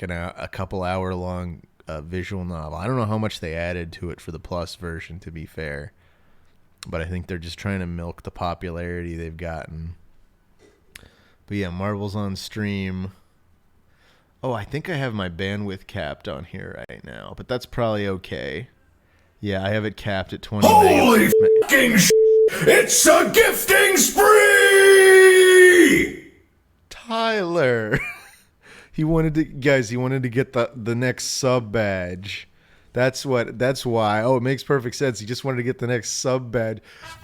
a couple hour long visual novel. I don't know how much they added to it for the plus version, to be fair, but I think they're just trying to milk the popularity they've gotten. But yeah, Marbles on Stream. Oh, I think I have my bandwidth capped on here right now, but that's probably okay. Yeah, I have it capped at 20 Holy megabytes. fucking shit! It's a gifting spree! Tyler. He wanted to get the next sub badge. That's why. Oh, it makes perfect sense. He just wanted to get the next sub badge.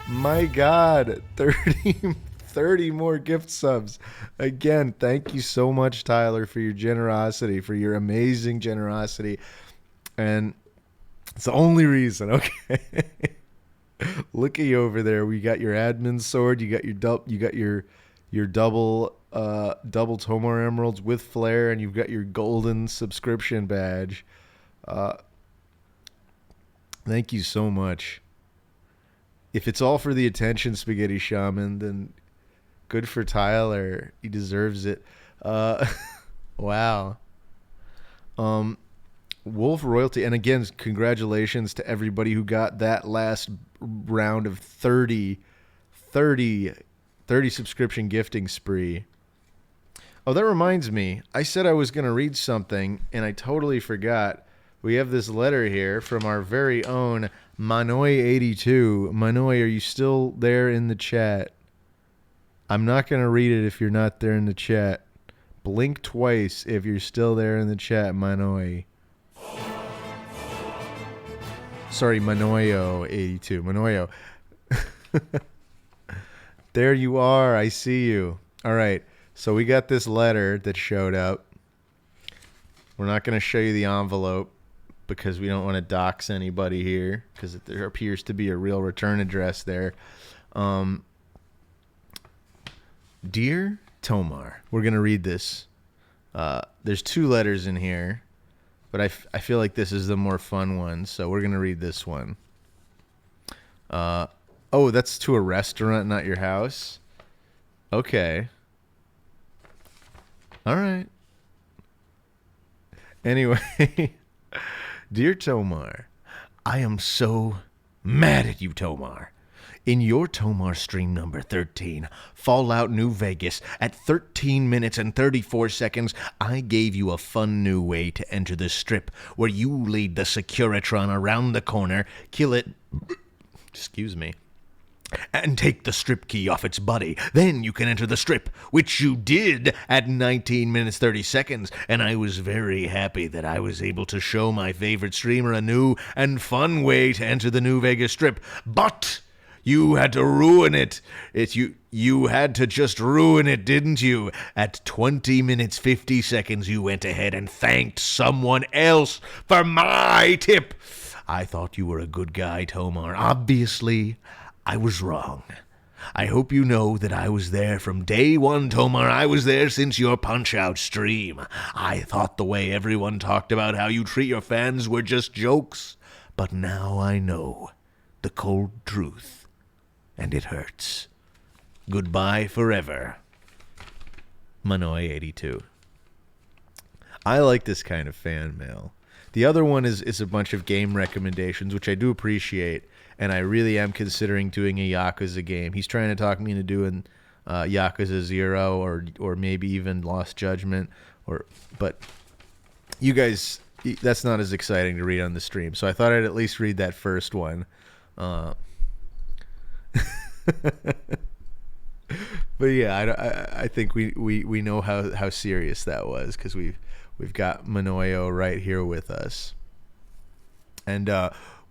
My God, 30 more gift subs. Again, thank you so much, Tyler, for your generosity, for your amazing generosity. And it's the only reason, okay? Look at you over there. We got your admin sword. You got your double Tomar emeralds with flare, and you've got your golden subscription badge. Thank you so much. If it's all for the attention, Spaghetti Shaman, then good for Tyler. He deserves it. Wow. Wolf Royalty, and again, congratulations to everybody who got that last round of 30 subscription gifting spree. Oh, that reminds me. I said I was going to read something, and I totally forgot. We have this letter here from our very own Manoy82. Manoy, are you still there in the chat? I'm not going to read it if you're not there in the chat. Blink twice if you're still there in the chat, Manoy. Sorry, Manoyo82. Manoyo. There you are. I see you. All right. So we got this letter that showed up. We're not going to show you the envelope because we don't want to dox anybody here because there appears to be a real return address there. Dear Tomar, we're going to read this. There's 2 letters in here, but I feel like this is the more fun one, so we're going to read this one. Oh, that's to a restaurant, not your house? Okay. All right. Anyway, dear Tomar, I am so mad at you, Tomar. In your TomarStream number 13, Fallout New Vegas, at 13 minutes and 34 seconds, I gave you a fun new way to enter the strip, where you lead the Securitron around the corner, kill it, excuse me, and take the strip key off its body. Then you can enter the strip, which you did at 19 minutes 30 seconds, and I was very happy that I was able to show my favorite streamer a new and fun way to enter the New Vegas strip. But you had to ruin it. You had to just ruin it, didn't you? At 20 minutes 50 seconds, you went ahead and thanked someone else for my tip. I thought you were a good guy, Tomar. Obviously, I was wrong. I hope you know that I was there from day one, Tomar. I was there since your Punch-Out stream. I thought the way everyone talked about how you treat your fans were just jokes. But now I know the cold truth. And it hurts. Goodbye forever. Manoy82. I like this kind of fan mail. The other one is a bunch of game recommendations, which I do appreciate, and I really am considering doing a Yakuza game. He's trying to talk me into doing Yakuza 0 or maybe even Lost Judgment, but you guys, that's not as exciting to read on the stream, so I thought I'd at least read that first one. But yeah, I think we know how serious that was because we've got Manoyo right here with us. And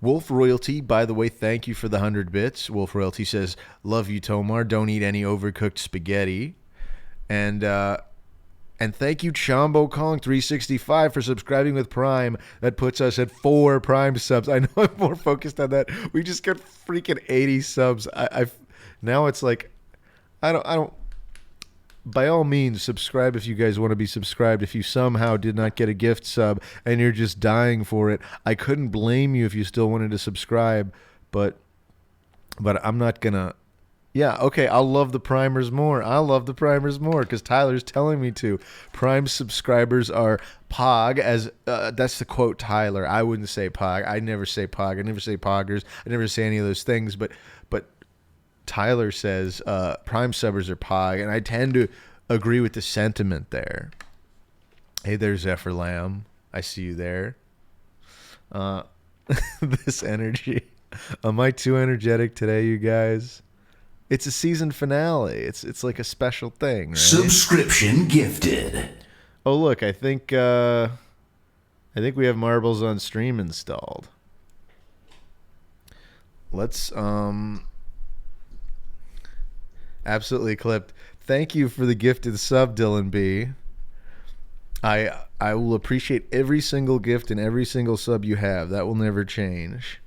Wolf Royalty, by the way, thank you for the 100 bits. Wolf Royalty says, "Love you, Tomar. Don't eat any overcooked spaghetti." And thank you, Chombo Kong 365 for subscribing with Prime. That puts us at 4 Prime subs. I know I'm more focused on that. We just got freaking 80 subs. Now it's like, I don't. By all means, subscribe if you guys want to be subscribed. If you somehow did not get a gift sub and you're just dying for it, I couldn't blame you if you still wanted to subscribe. But I'm not gonna. Yeah, okay, I'll love the primers more. I'll love the primers more because Tyler's telling me to. Prime subscribers are Pog, as that's the quote Tyler. I wouldn't say Pog. I never say Pog. I never say Poggers. I never say any of those things. But Tyler says Prime subbers are Pog, and I tend to agree with the sentiment there. Hey there, Zephyr Lamb. I see you there. This energy. Am I too energetic today, you guys? It's a season finale. It's like a special thing, right? Subscription gifted. Oh look, I think we have marbles on stream installed. Let's absolutely clipped. Thank you for the gifted sub, Dylan B. I will appreciate every single gift and every single sub you have. That will never change.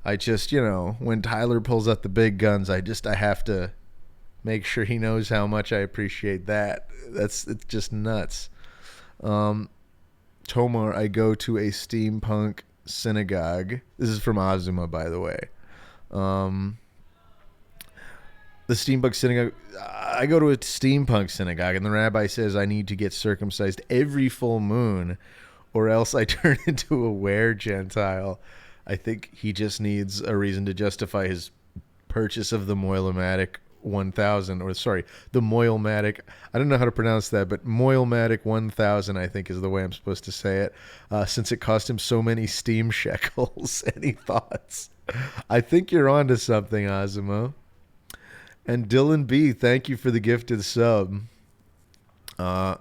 I just, when Tyler pulls out the big guns, I have to make sure he knows how much I appreciate that. It's just nuts. Tomar, I go to a steampunk synagogue. This is from Azuma, by the way. The steampunk synagogue. I go to a steampunk synagogue, and the rabbi says I need to get circumcised every full moon, or else I turn into a were-Gentile. I think he just needs a reason to justify his purchase of the Moilomatic 1000, or sorry, the Moilmatic. I don't know how to pronounce that, but Moilmatic 1000, I think, is the way I'm supposed to say it, since it cost him so many Steam shekels. Any thoughts? I think you're onto something, Azuma. And Dylan B, thank you for the gifted sub. Let's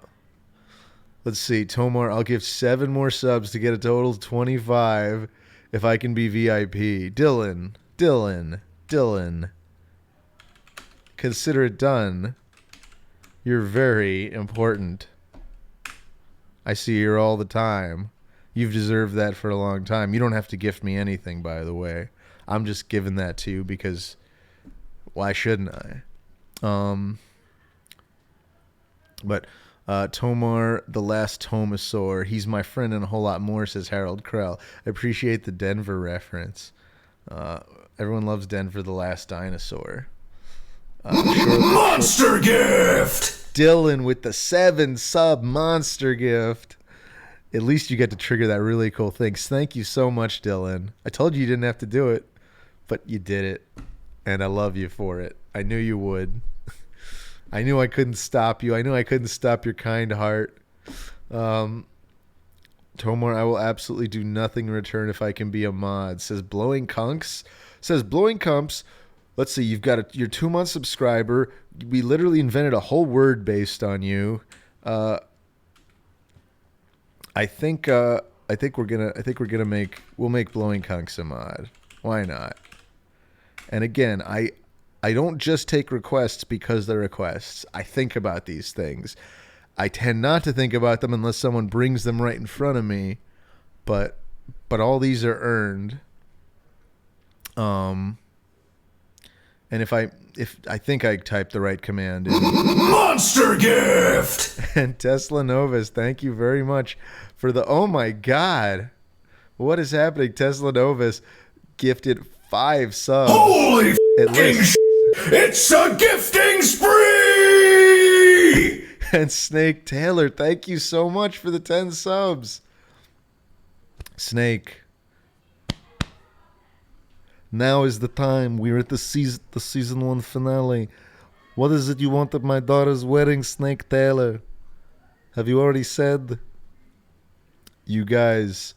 see, Tomar, I'll give 7 more subs to get a total of 25 if I can be VIP. Dylan. Consider it done. You're very important. I see you all the time. You've deserved that for a long time. You don't have to gift me anything, by the way. I'm just giving that to you because why shouldn't I? But Tomar, the last Tomasaur, he's my friend and a whole lot more, says Harold Krell. I appreciate the Denver reference. Everyone loves Denver, the last dinosaur. Monster gift! Dylan with the 7 sub monster gift. At least you get to trigger that really cool thing. Thank you so much, Dylan. I told you didn't have to do it, but you did it. And I love you for it. I knew you would. I knew I couldn't stop you. I knew I couldn't stop your kind heart. Tomar, I will absolutely do nothing in return if I can be a mod. Says Blowing Kunks. Let's see. You've got your 2-month subscriber. We literally invented a whole word based on you. I think we'll make Blowing Kunks a mod. Why not? And again, I don't just take requests because they're requests. I think about these things. I tend not to think about them unless someone brings them right in front of me. But all these are earned. And if I think I typed the right command in. Monster gift! And Tesla Novus, thank you very much for the, oh my God. What is happening? Tesla Novus gifted 5 subs. Holy f***ing sh**! It's a gifting spree! And Snake Taylor, thank you so much for the 10 subs. Snake. Now is the time. We're at the season 1 finale. What is it you want at my daughter's wedding, Snake Taylor? Have you already said? You guys,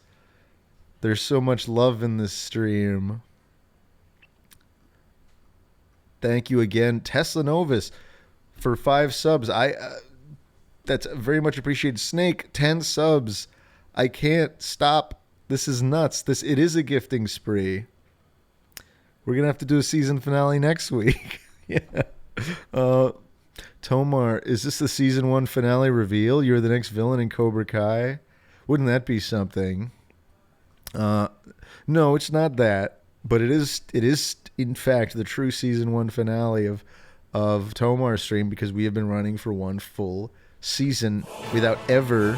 there's so much love in this stream. Thank you again, Tesla Novus, for 5 subs. That's very much appreciated. Snake, 10 subs. I can't stop. This is nuts. It is a gifting spree. We're going to have to do a season finale next week. Yeah. Tomar, is this the season 1 finale reveal? You're the next villain in Cobra Kai? Wouldn't that be something? No, it's not that. But it is in fact the true season 1 finale of TomarStream, because we have been running for 1 full season without ever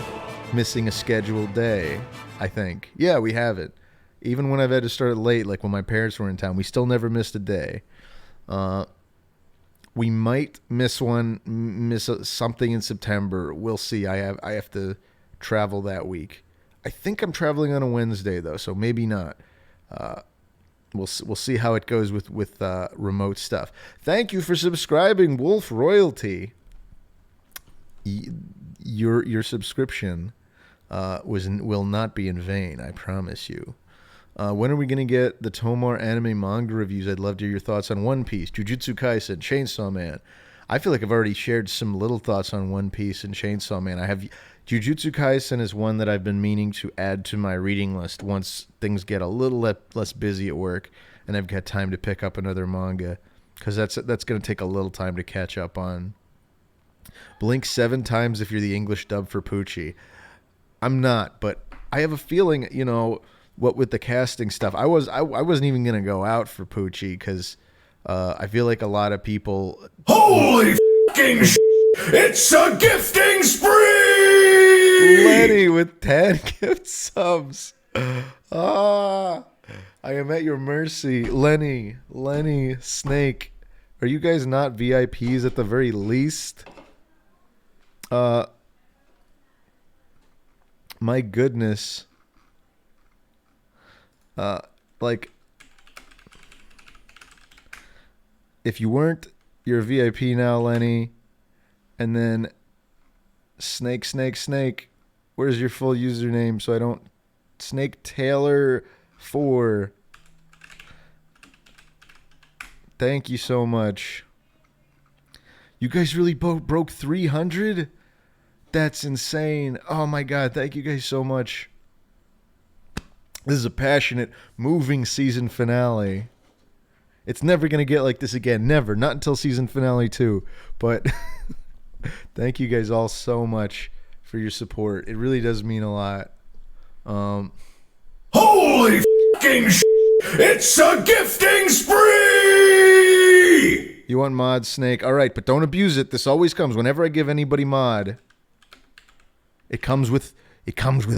missing a scheduled day, I think. Yeah, we have it. Even when I've had to start late, like when my parents were in town, we still never missed a day. We might miss something in September. We'll see. I have to travel that week. I think I'm traveling on a Wednesday though, so maybe not. We'll see how it goes with remote stuff. Thank you for subscribing, Wolf Royalty. Your subscription will not be in vain, I promise you. When are we going to get the Tomar anime manga reviews? I'd love to hear your thoughts on One Piece, Jujutsu Kaisen, Chainsaw Man. I feel like I've already shared some little thoughts on One Piece and Chainsaw Man. I have Jujutsu Kaisen is one that I've been meaning to add to my reading list once things get a little less busy at work and I've got time to pick up another manga, because that's going to take a little time to catch up on. Blink 7 times if you're the English dub for Poochie. I'm not, but I have a feeling, what with the casting stuff, I wasn't even going to go out for Poochie because I feel like a lot of people. Holy fucking shit! It's a gifting spree! Lenny with 10 gift subs. I am at your mercy. Lenny, Snake. Are you guys not VIPs at the very least? My goodness. If you weren't, you're a VIP now, Lenny. And then Snake. Where's your full username so I don't... Snake Taylor 4. Thank you so much. You guys really broke 300? That's insane. Oh my God. Thank you guys so much. This is a passionate, moving season finale. It's never going to get like this again. Never. Not until season finale 2. But thank you guys all so much for your support. It really does mean a lot. Holy fucking shit! It's a gifting spree! You want mod, Snake? All right, but don't abuse it. This always comes. Whenever I give anybody mod, it comes with a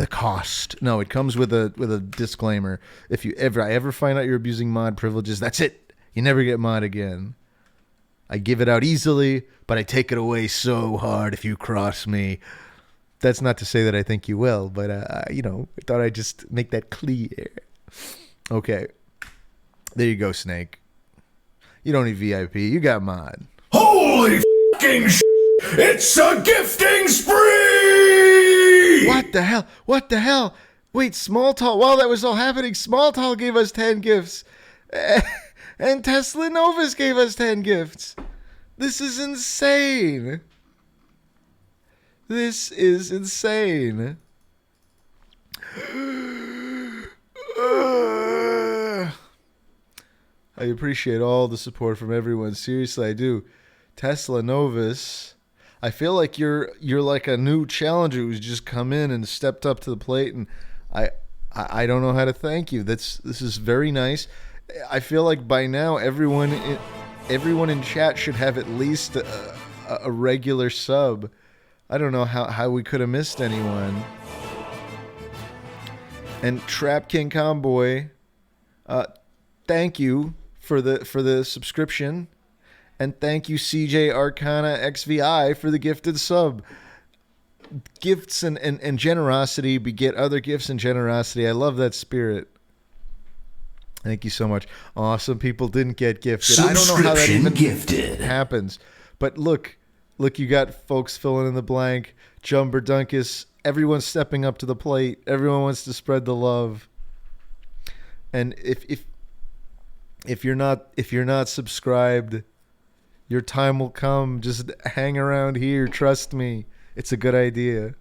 cost. No, it comes with a disclaimer. If I ever find out you're abusing mod privileges, that's it. You never get mod again. I give it out easily, but I take it away so hard if you cross me. That's not to say that I think you will, but I thought I'd just make that clear. Okay. There you go, Snake. You don't need VIP. You got mod. Holy fucking shit! It's a gifting spree! What the hell? What the hell? Wait, Smalltall. While that was all happening, Smalltall gave us 10 gifts. And Tesla Novus gave us 10 gifts. This is insane. This is insane. I appreciate all the support from everyone. Seriously, I do. Tesla Novus, I feel like you're like a new challenger who's just come in and stepped up to the plate, and I don't know how to thank you. This is very nice. I feel like by now everyone in chat should have at least a regular sub. I don't know how we could have missed anyone. And Trap King Comboy, thank you for the subscription, and thank you CJ Arcana XVI for the gifted sub. Gifts and generosity beget other gifts and generosity. I love that spirit. Thank you so much. Awesome. People didn't get gifted. I don't know how that even happens. But look, you got folks filling in the blank. Jumper Dunkus. Everyone's stepping up to the plate. Everyone wants to spread the love. And if you're not subscribed, your time will come. Just hang around here. Trust me. It's a good idea.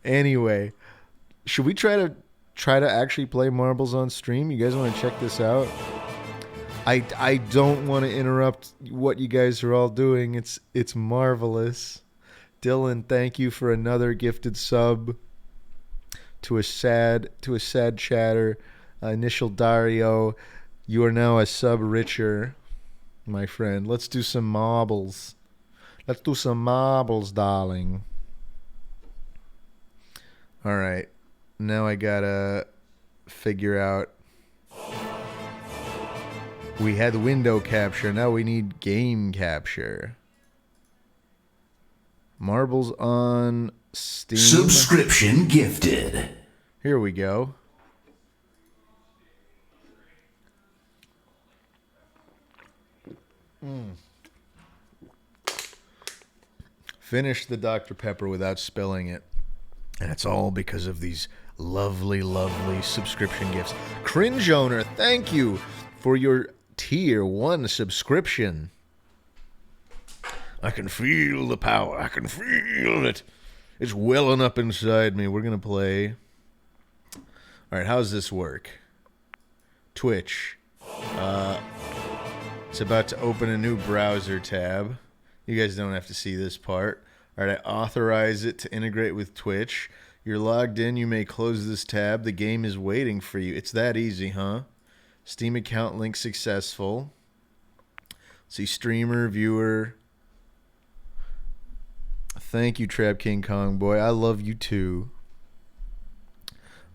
Anyway, should we try to actually play marbles on stream? You guys want to check this out? I don't want to interrupt what you guys are all doing. It's marvelous. Dylan, thank you for another gifted sub to a sad chatter. Initial Dario, you are now a sub richer, my friend. Let's do some marbles. Let's do some marbles, darling. All right. Now I gotta figure out. We had window capture. Now we need game capture. Marbles on Steam. Subscription gifted. Here we go. Finished the Dr. Pepper without spilling it. And it's all because of these lovely, lovely subscription gifts. Cringe Owner, thank you for your tier 1 subscription. I can feel the power. I can feel it. It's welling up inside me. We're going to play. All right, how does this work? Twitch. It's about to open a new browser tab. You guys don't have to see this part. All right, I authorize it to integrate with Twitch. You're logged in. You may close this tab. The game is waiting for you. It's that easy, huh? Steam account link successful. See streamer, viewer. Thank you, Trap King Kong boy. I love you too.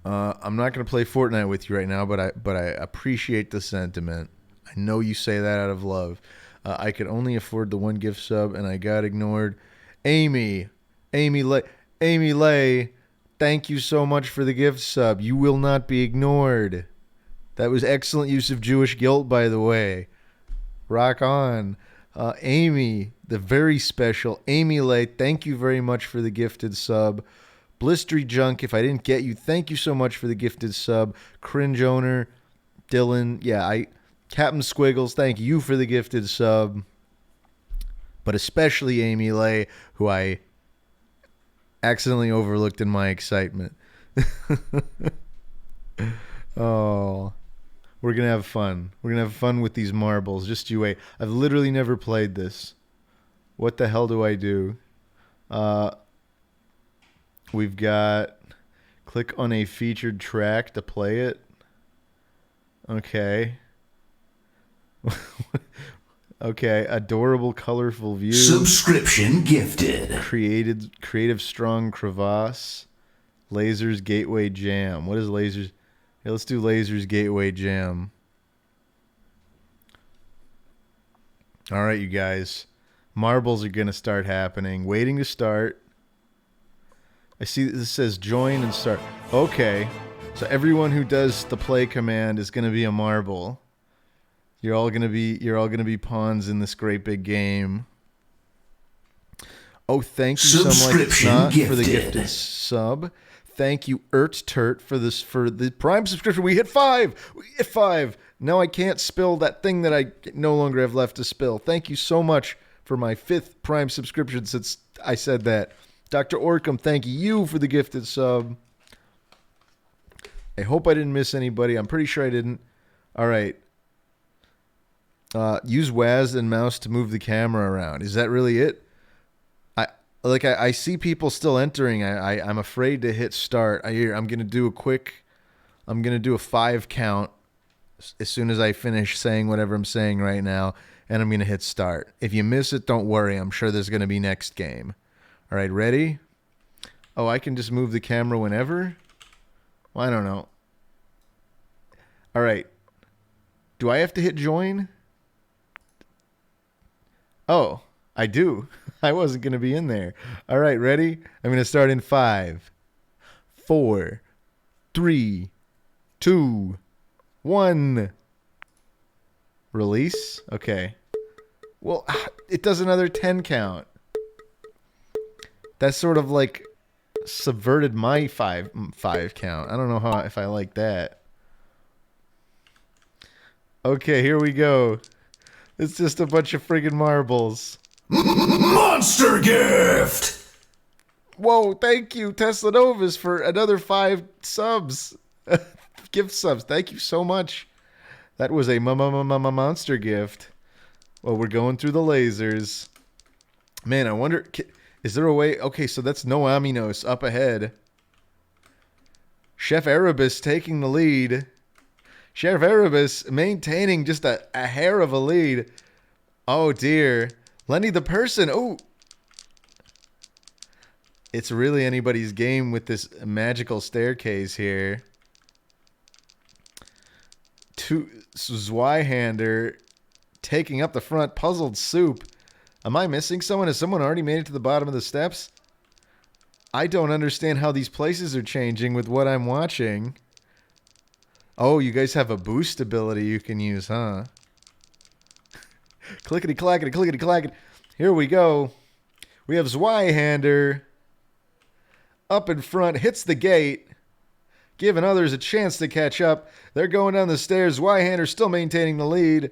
I'm not going to play Fortnite with you right now, but I appreciate the sentiment. I know you say that out of love. I could only afford the 1 gift sub, and I got ignored. Amy Lay, thank you so much for the gift sub. You will not be ignored. That was excellent use of Jewish guilt, by the way. Rock on. Amy, the very special Amy Lay, thank you very much for the gifted sub. Blistery Junk, if I didn't get you, thank you so much for the gifted sub. Cringe Owner, Dylan, Captain Squiggles, thank you for the gifted sub. But especially Amy Lay, who I accidentally overlooked in my excitement. Oh, we're going to have fun. We're going to have fun with these marbles. Just you wait. I've literally never played this. What the hell do I do? We've got click on a featured track to play it. Okay. Okay, adorable, colorful view. Subscription gifted. Creative strong crevasse. Lasers Gateway Jam. What is Lasers? Hey, let's do Lasers Gateway Jam. All right, you guys. Marbles are going to start happening. Waiting to start. I see this says join and start. Okay. So everyone who does the play command is going to be a marble. You're all going to be pawns in this great big game. Oh, thank you so much for the gifted sub. Thank you Turt for the Prime subscription. We hit 5. We hit 5. Now I can't spill that thing that I no longer have left to spill. Thank you so much for my 5th Prime subscription since I said that. Dr. Orcom, thank you for the gifted sub. I hope I didn't miss anybody. I'm pretty sure I didn't. All right. Use WAS and mouse to move the camera around. Is that really it? I see people still entering. I'm afraid to hit start. I'm gonna do a 5 count as soon as I finish saying whatever I'm saying right now, and I'm gonna hit start. If you miss it, don't worry. I'm sure there's gonna be next game. All right, ready? Oh, I can just move the camera whenever? Well, I don't know. All right. Do I have to hit join? Oh, I do. I wasn't going to be in there. All right, ready? I'm going to start in 5, 4, 3, 2, 1. Release? Okay. Well, it does another 10 count. That sort of like subverted my 5 count. I don't know if I like that. Okay, here we go. It's just a bunch of friggin' marbles. Monster gift! Whoa, thank you, Tesla Novas, for another 5 subs. Gift subs. Thank you so much. That was a monster gift. Well, we're going through the lasers. Man, I wonder, is there a way? Okay, so that's no Aminos up ahead. Chef Erebus taking the lead. Chef Erebus maintaining just a hair of a lead. Oh, dear. Lenny the person. Oh. It's really anybody's game with this magical staircase here. Zweihander taking up the front. Puzzled Soup. Am I missing someone? Has someone already made it to the bottom of the steps? I don't understand how these places are changing with what I'm watching. Oh, you guys have a boost ability you can use, huh? Clickety clackety, clickety clackety. Here we go. We have Zweihander up in front, hits the gate. giving others a chance to catch up. They're going down the stairs. Zweihander still maintaining the lead.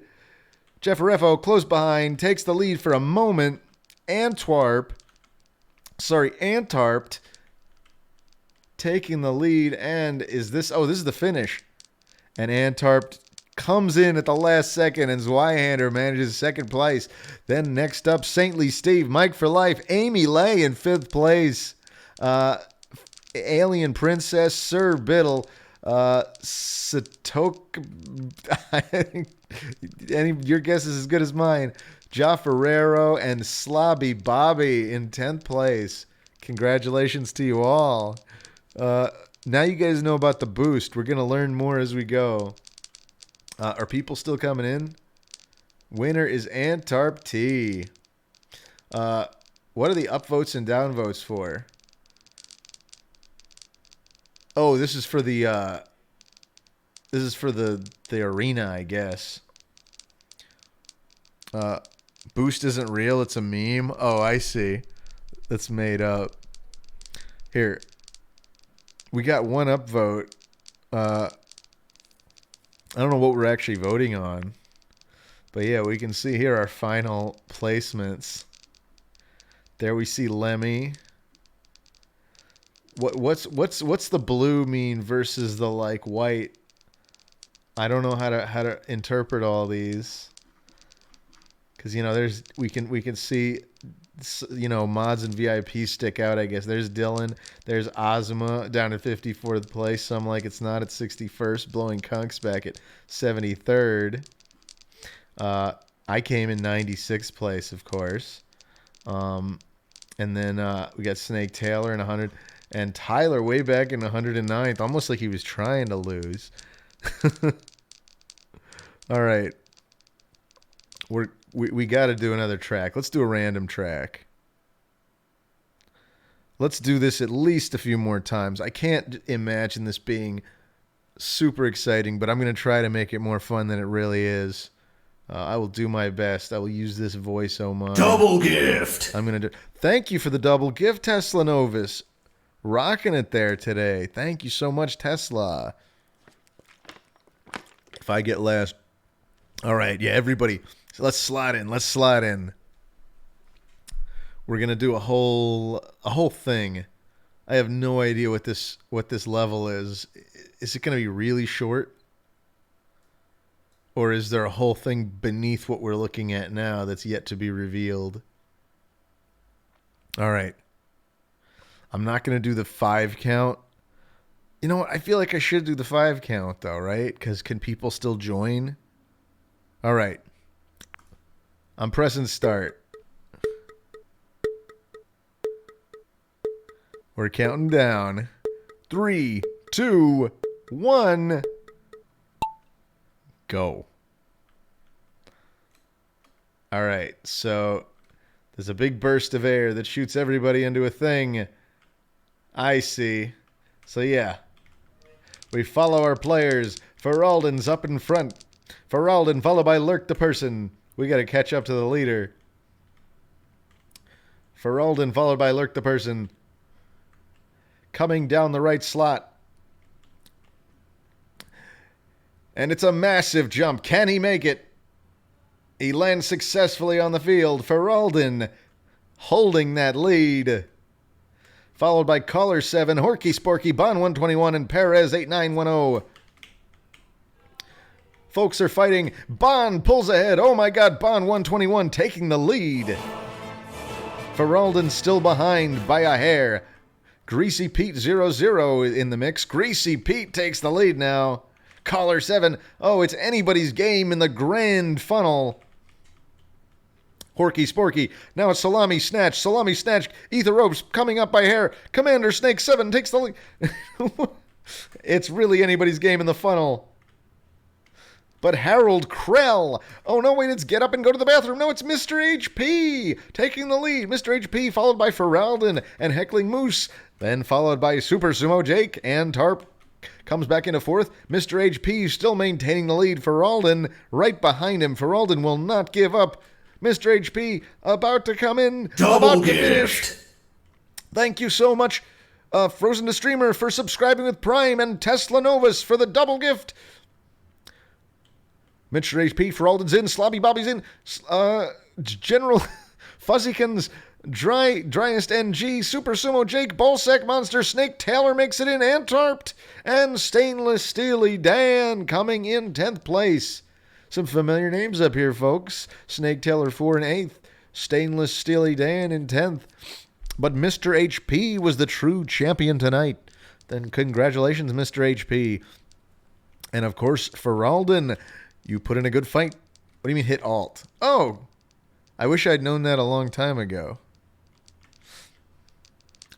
Jefferefo close behind, takes the lead for a moment. Antarpt taking the lead, and is this? Oh, this is the finish. And Antarpt comes in at the last second, and Zweihander manages second place. Then next up, Saintly Steve, Mike for Life, Amy Lay in fifth place. Alien Princess, Sir Biddle, Satok. Your guess is as good as mine. Ja Ferrero and Slobby Bobby in 10th place. Congratulations to you all. Now you guys know about the boost. We're going to learn more as we go. Are people still coming in? Winner is Antarp T. What are the upvotes and downvotes for? Oh, this is for the arena, I guess. Boost isn't real, it's a meme. Oh, I see. That's made up. Here. We got one upvote. I don't know what we're actually voting on. But yeah, we can see here our final placements. There we see Lemmy. What's the blue mean versus the like white? I don't know how to interpret all these. Cuz we can see mods and VIP stick out, I guess. There's Dylan, there's Ozma down at 54th place. Some like it's not at 61st. Blowing Kunks back at 73rd. I came in 96th place, of course. And then we got Snake Taylor in 100, and Tyler way back in 109th, almost like he was trying to lose. All right. We got to do another track. Let's do a random track. Let's do this at least a few more times. I can't imagine this being super exciting, but I'm going to try to make it more fun than it really is. I will do my best. I will use this voice homage. Double gift. I'm going to do. Thank you for the double gift, Tesla Novus. Rocking it there today. Thank you so much, Tesla. If I get last. All right, yeah, everybody. Let's slide in. We're gonna do a whole thing. I have no idea what this level is. Is it gonna be really short? Or is there a whole thing beneath what we're looking at now that's yet to be revealed? All right. I'm not gonna do the 5 count. You know what? I feel like I should do the 5 count though, right? Because can people still join? All right. I'm pressing start. We're counting down. 3, 2, 1. Go. All right. So there's a big burst of air that shoots everybody into a thing. I see. So yeah. We follow our players. Feralden's up in front. Feralden followed by Lurk the Person. We got to catch up to the leader. Feralden followed by Lurk the Person. Coming down the right slot. And it's a massive jump. Can he make it? He lands successfully on the field. Feralden holding that lead. Followed by Caller 7, Horky Sporky, Bon 121, and Perez 8910. Folks are fighting. Bon pulls ahead. Oh my God, Bon 121 taking the lead. Feralden still behind by a hair. Greasy Pete 00 in the mix. Greasy Pete takes the lead now. Caller 7. Oh, it's anybody's game in the grand funnel. Horky Sporky. Now it's Salami Snatch. Salami Snatch. Ether Ropes coming up by hair. Commander Snake 7 takes the lead. It's really anybody's game in the funnel. But Harold Krell. Oh, no, wait, it's Get Up and Go to the Bathroom. No, it's Mr. HP taking the lead. Mr. HP followed by Feralden and Heckling Moose. Then followed by Super Sumo Jake and Tarp. Comes back into fourth. Mr. HP still maintaining the lead. Feralden right behind him. Feralden will not give up. Mr. HP about to come in. Double about gift. to finish. Thank you so much. Frozen to Streamer for subscribing with Prime, and Tesla Novus for the double gift. Mr. HP for Alden's in, Slobby Bobby's in, General Fuzzykins, Driest NG, Super Sumo Jake, Ballsack Monster, Snake Taylor makes it in, Antarpt, and Stainless Steely Dan coming in 10th place. Some familiar names up here, folks. Snake Taylor 4 in 8th, Stainless Steely Dan in 10th. But Mr. HP was the true champion tonight. Then congratulations, Mr. HP. And of course, Feralden, you put in a good fight. What do you mean hit Alt? Oh, I wish I'd known that a long time ago.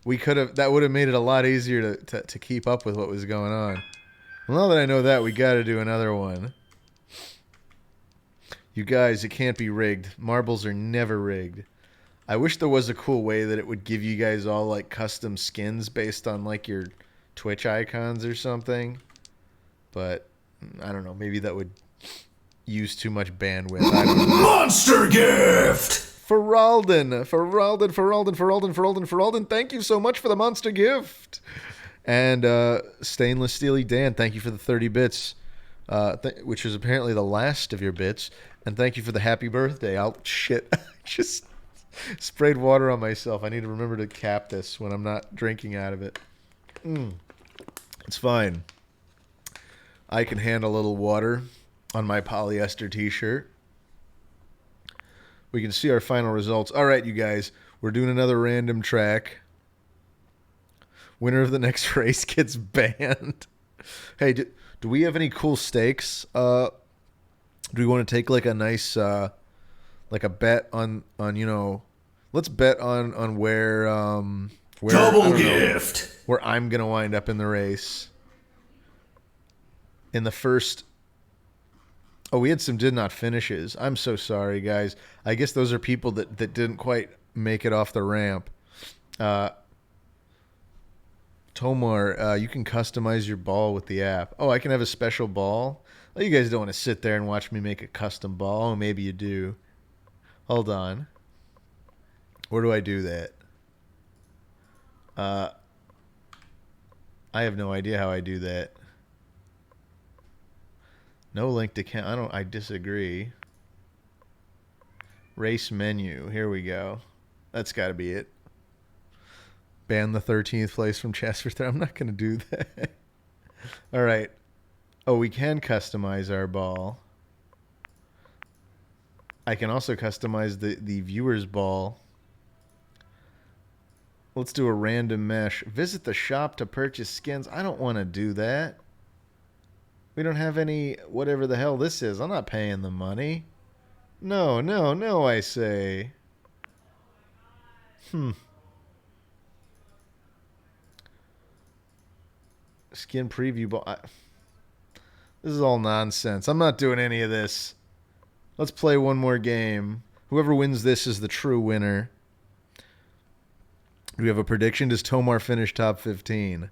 That would have made it a lot easier to keep up with what was going on. Well, now that I know that, we got to do another one. You guys, it can't be rigged. Marbles are never rigged. I wish there was a cool way that it would give you guys all like custom skins based on like your Twitch icons or something. But I don't know. Maybe that would use too much bandwidth. Monster gift! Feralden, thank you so much for the monster gift. And Stainless Steely Dan, thank you for the 30 bits, which is apparently the last of your bits. And thank you for the happy birthday. Shit, just sprayed water on myself. I need to remember to cap this when I'm not drinking out of it. It's fine. I can handle a little water on my polyester t-shirt. We can see our final results. All right, you guys. We're doing another random track. Winner of the next race gets banned. Hey, do we have any cool stakes? Do we want to take like a nice, like a bet on you know, let's bet on where Double gift! Where I'm going to wind up in the race. In the first... Oh, we had some did not finishes. I'm so sorry, guys. I guess those are people that didn't quite make it off the ramp. Tomar, you can customize your ball with the app. Oh, I can have a special ball? Well, you guys don't want to sit there and watch me make a custom ball. Oh, maybe you do. Hold on. Where do I do that? I have no idea how I do that. No link to I disagree. Race menu. Here we go. That's got to be it. Ban the 13th place from Chester. I'm not going to do that. All right. Oh, we can customize our ball. I can also customize the viewer's ball. Let's do a random mesh. Visit the shop to purchase skins. I don't want to do that. We don't have any whatever the hell this is. I'm not paying the money. No, I say. Skin preview ball. This is all nonsense. I'm not doing any of this. Let's play one more game. Whoever wins this is the true winner. Do we have a prediction? Does Tomar finish top 15?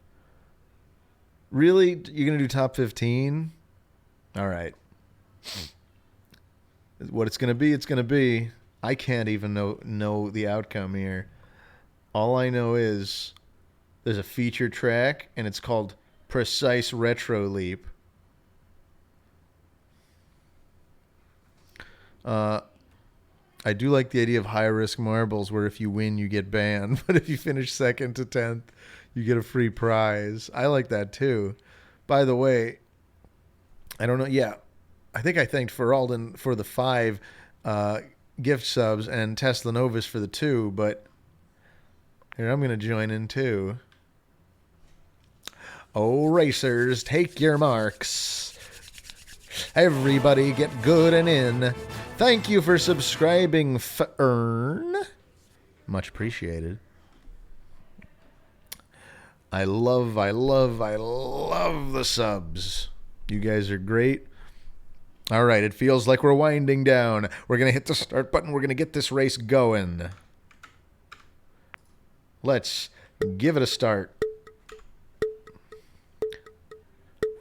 Really? You're going to do top 15? All right. What it's going to be, it's going to be. I can't even know the outcome here. All I know is there's a feature track, and it's called Precise Retro Leap. I do like the idea of high-risk marbles where if you win, you get banned. But if you finish second to 10th, you get a free prize. I like that too. By the way, I don't know. Yeah, I think I thanked Feralden for the 5 gift subs and Tesla Novus for the 2. But here, I'm going to join in too. Oh, racers, take your marks. Everybody get good and in. Thank you for subscribing, Fern. Much appreciated. I love the subs. You guys are great. All right, it feels like we're winding down. We're going to hit the start button. We're going to get this race going. Let's give it a start.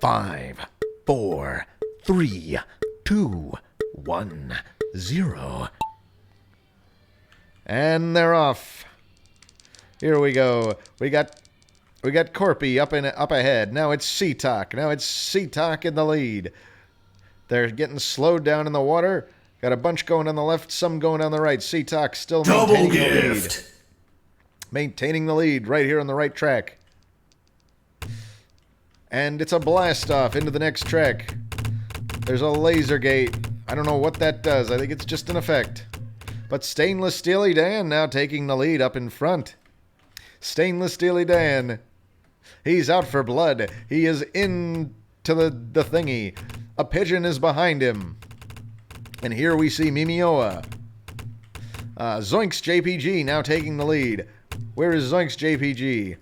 5, 4, 3, 2, 1, 0. And they're off. Here we go. We got We got Corpy up ahead. Now it's Sea-Talk. Now it's Sea-Talk in the lead. They're getting slowed down in the water. Got a bunch going on the left, some going on the right. Sea-Talk still maintaining the lead. Maintaining the lead right here on the right track. And it's a blast off into the next track. There's a laser gate. I don't know what that does. I think it's just an effect. But Stainless Steely Dan now taking the lead up in front. Stainless Steely Dan. He's out for blood. He is into the thingy. A pigeon is behind him. And here we see Mimioa. Zoinks JPG now taking the lead. Where is Zoinks JPG?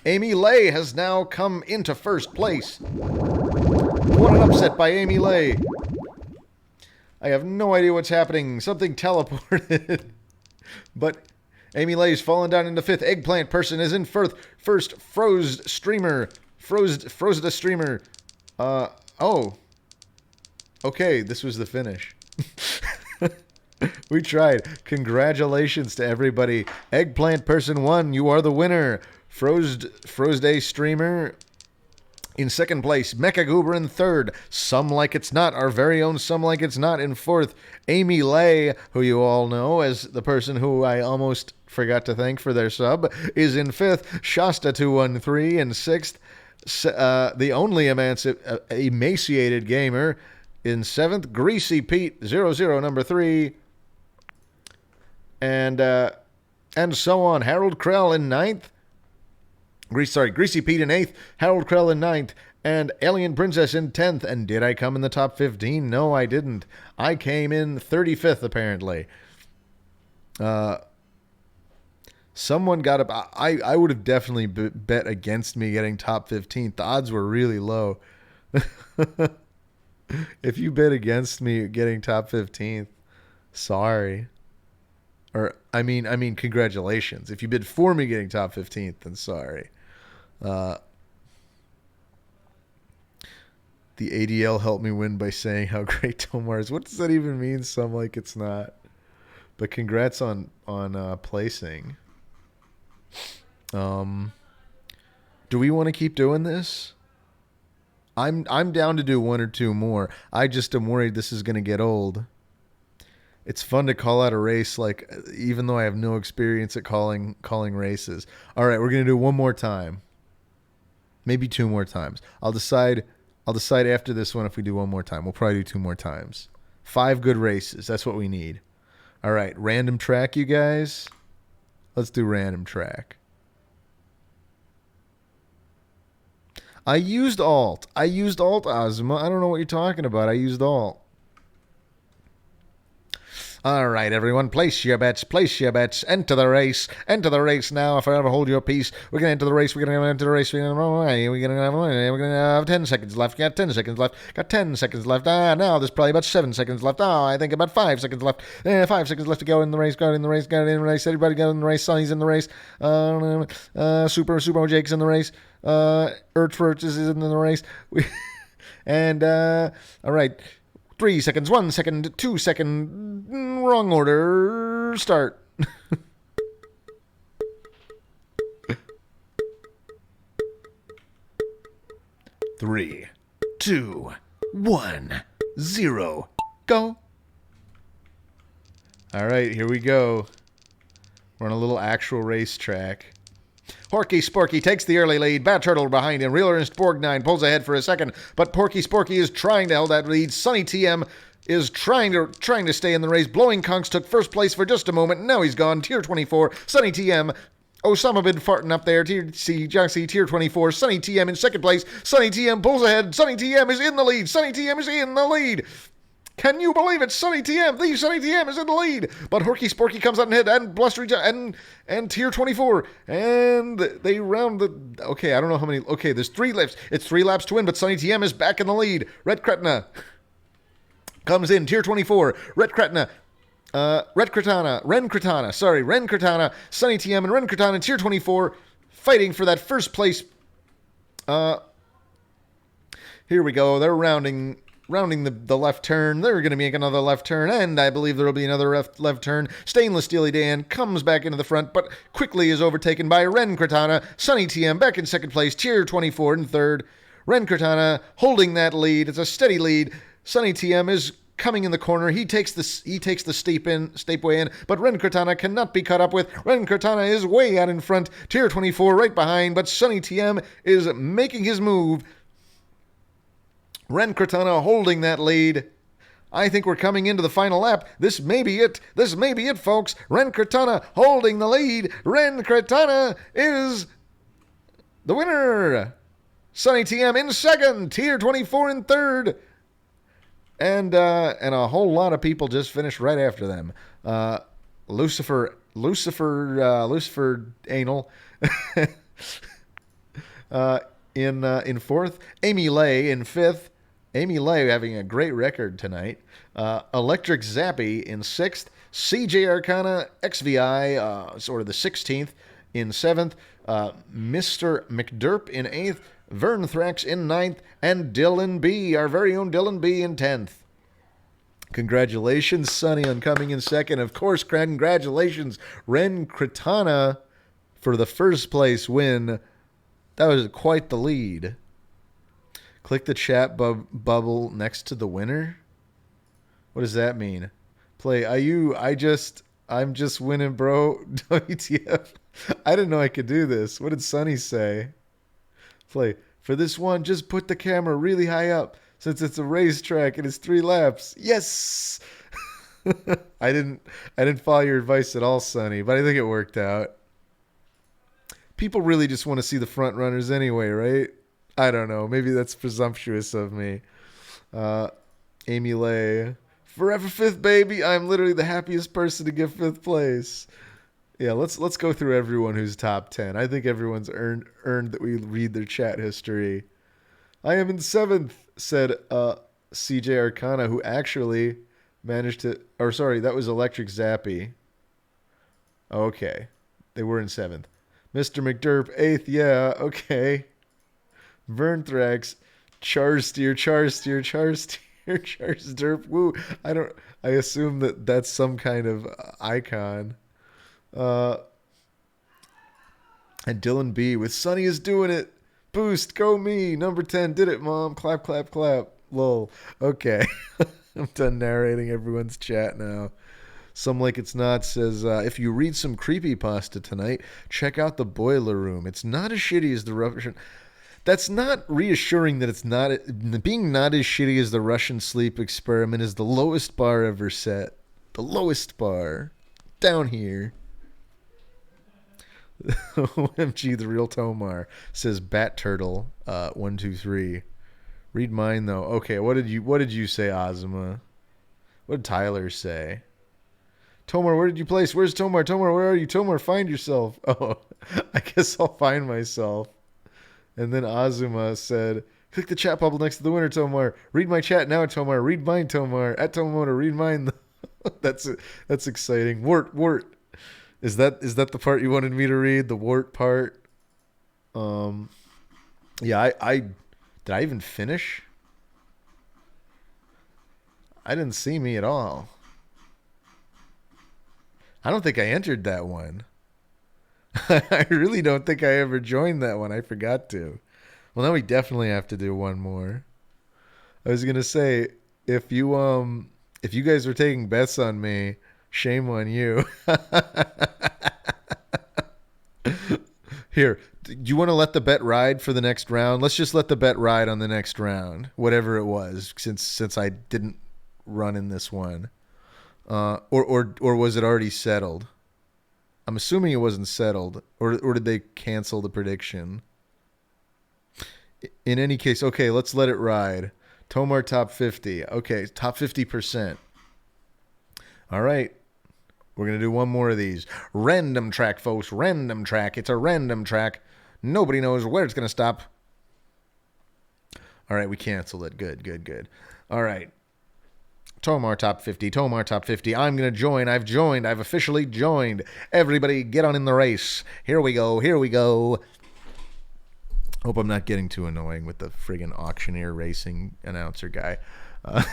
Amy Lay has now come into first place. What an upset by Amy Lay. I have no idea what's happening. Something teleported. But Amy Lay's fallen down into fifth. Eggplant person is in first. Frozed streamer. Frozed a streamer. Oh. Okay, this was the finish. We tried. Congratulations to everybody. Eggplant person won. You are the winner. Frozed a streamer in second place. Mecha Goober in third. Some Like It's Not, our very own Some Like It's Not in fourth. Amy Lay, who you all know as the person who I almost forgot to thank for their sub, is in fifth. Shasta 213 in sixth. The only emaciated gamer in seventh. Greasy Pete 00 number 3. And so on. Harold Krell in ninth. Greasy Pete in 8th, Harold Krell in 9th, and Alien Princess in 10th. And did I come in the top 15? No, I didn't. I came in 35th, apparently. Someone got up. I would have definitely bet against me getting top 15th. The odds were really low. If you bet against me getting top 15th, sorry. Or, I mean, congratulations. If you bid for me getting top 15th, then sorry. The ADL helped me win by saying how great Tomar is. What does that even mean? Some Like It's Not. But congrats on placing. Do we want to keep doing this? I'm down to do one or two more. I just am worried this is going to get old. It's fun to call out a race, like, even though I have no experience at calling races. All right, we're going to do one more time. Maybe two more times. I'll decide after this one if we do one more time. We'll probably do two more times. 5 good races. That's what we need. All right, random track, you guys. Let's do random track. I used Alt, Ozma. I don't know what you're talking about. I used Alt. All right, everyone, place your bets. Enter the race now. If I ever hold your peace, we're going to enter the race. We're going to have 10 seconds left. Got 10 seconds left. Now there's probably about 7 seconds left. I think about 5 seconds left. 5 seconds left to go in the race. Everybody got in the race. Sonny's in the race. Super Jake's in the race. Ertz is in the race. And, all right. 3 seconds, 1 second, 2 second, wrong order, start. 3, 2, 1, 0, go. All right, here we go. We're on a little actual racetrack. Porky Sporky takes the early lead. Bat Turtle behind him. Reeler and Sporgnine pulls ahead for a second, but Porky Sporky is trying to hold that lead. Sunny TM is trying to stay in the race. Blowing Conks took first place for just a moment. Now he's gone. Tier 24. Sunny TM. Osama bin farting up there. Tier 24. Sunny TM in second place. Sunny TM pulls ahead. Sunny TM is in the lead. Can you believe it? Sunny TM, the Sunny TM is in the lead. But Horky Sporky comes out ahead, and Blustery and Tier 24. And they round the... Okay, I don't know how many... Okay, there's 3 laps. It's 3 laps to win, but Sunny TM is back in the lead. Red Kretna comes in. Tier 24. Ren Kretana. Sunny TM and Ren Kretana, Tier 24, fighting for that first place. Here we go. They're rounding rounding the left turn. They're going to make another left turn, and I believe there will be another left turn. Stainless Steely Dan comes back into the front, but quickly is overtaken by Ren Cortana. Sunny TM back in second place. Tier 24 in third. Ren Cortana holding that lead. It's a steady lead. Sunny TM is coming in the corner. He takes the steep way in, but Ren Cortana cannot be caught up with. Ren Cortana is way out in front. Tier 24 right behind, but Sunny TM is making his move. Ren Cortana holding that lead. I think we're coming into the final lap. This may be it. This may be it, folks. Ren Cortana holding the lead. Ren Cortana is the winner. Sunny TM in second. Tier 24 in third. And a whole lot of people just finished right after them. Lucifer Anal in fourth. Amy Lay in fifth. Amy Lay having a great record tonight. Electric Zappy in sixth. CJ Arcana XVI, sort of the 16th, in seventh. Mr. McDerp in eighth. Vern Thrax in ninth, and Dylan B., our very own Dylan B., in 10th. Congratulations, Sonny, on coming in second. Of course, congratulations, Ren Cortana, for the first place win. That was quite the lead. Click the chat bubble next to the winner. What does that mean? Play, I'm just winning, bro. WTF. I didn't know I could do this. What did Sonny say? Play. For this one, just put the camera really high up since it's a racetrack and it's 3 laps. Yes. I didn't follow your advice at all, Sonny, but I think it worked out. People really just want to see the front runners anyway, right? I don't know. Maybe that's presumptuous of me. Amy Lay. Forever 5th, baby. I'm literally the happiest person to get 5th place. Yeah, let's go through everyone who's top 10. I think everyone's earned that we read their chat history. I am in 7th, said CJ Arcana, who actually managed to... Or sorry, that was Electric Zappy. Okay. They were in 7th. Mr. McDerp, 8th, yeah, okay. Vern Thrax, Charsteer, Charsderp, woo. I assume that's some kind of icon. And Dylan B with Sonny is doing it. Boost, go me. Number 10 did it, Mom. Clap, clap, clap. Lol. Okay. I'm done narrating everyone's chat now. Some Like It's Not says, if you read some creepypasta tonight, check out The Boiler Room. It's not as shitty as the Russian... That's not reassuring that it's not... Being not as shitty as the Russian sleep experiment is the lowest bar ever set. The lowest bar. Down here. OMG, the real Tomar, says Bat Turtle 123. Read mine though. Okay, what did you say, Ozma? What did Tyler say? Tomar, where did you place? Where's Tomar? Tomar, where are you? Tomar, find yourself. Oh, I guess I'll find myself. And then Azuma said, click the chat bubble next to the winner, Tomar. Read my chat now, Tomar. Read mine, Tomar. At Tomomoto, read mine. That's exciting. Wart. Is that the part you wanted me to read? The wart part? Yeah, I did I even finish? I didn't see me at all. I don't think I entered that one. I really don't think I ever joined that one. I forgot to. Well, now we definitely have to do one more. I was gonna say, if you guys were taking bets on me, shame on you. Here, do you want to let the bet ride for the next round? Let's just let the bet ride on the next round, whatever it was, since I didn't run in this one. Or was it already settled? I'm assuming it wasn't settled, or did they cancel the prediction? In any case, okay, let's let it ride. Tomar top 50. Okay, top 50%. All right. We're going to do one more of these. Random track, folks. Random track. It's a random track. Nobody knows where it's going to stop. All right, we canceled it. Good. All right. Tomar top 50. Tomar top 50. I'm going to join. I've joined. I've officially joined. Everybody get on in the race. Here we go. Hope I'm not getting too annoying with the friggin' auctioneer racing announcer guy. Uh,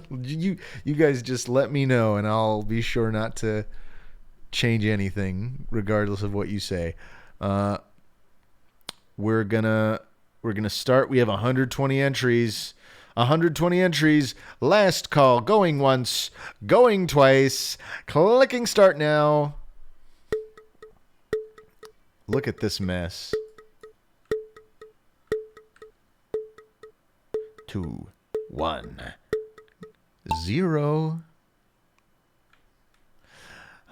you guys just let me know, and I'll be sure not to change anything, regardless of what you say. We're gonna start. We have 120 entries. 120 entries. Last call. Going once. Going twice. Clicking start now. Look at this mess. 2, 1, 0.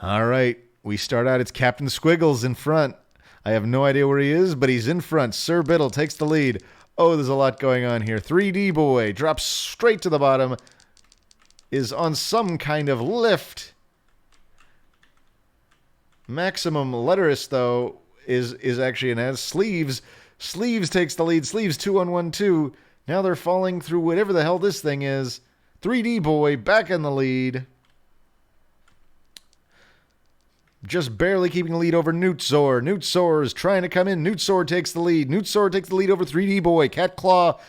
All right. We start out. It's Captain Squiggles in front. I have no idea where he is, but he's in front. Sir Biddle takes the lead. Oh, there's a lot going on here. 3D Boy drops straight to the bottom. Is on some kind of lift. Maximum Letterist, though, is actually an as. Sleeves takes the lead. Sleeves 2 on 1 2. Now they're falling through whatever the hell this thing is. 3D Boy back in the lead. Just barely keeping the lead over Newtzor. Newtzor is trying to come in. Newtzor takes the lead. Newtzor takes the lead over 3D Boy. Cat Claw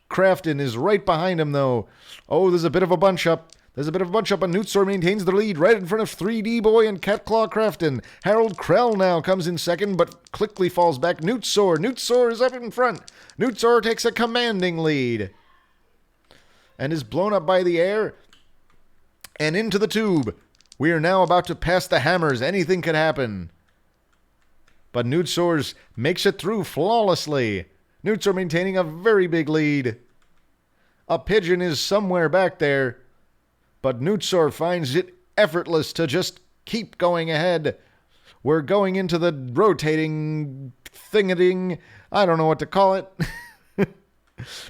Crafton is right behind him, though. Oh, there's a bit of a bunch up. And Newtzor maintains the lead right in front of 3D Boy and Cat Claw Crafton. Harold Krell now comes in second, but quickly falls back. Newtzor is up in front. Newtzor takes a commanding lead and is blown up by the air and into the tube. We are now about to pass the hammers. Anything could happen. But Newtzor makes it through flawlessly. Newtzor maintaining a very big lead. A pigeon is somewhere back there. But Newtzor finds it effortless to just keep going ahead. We're going into the rotating thingading. I don't know what to call it.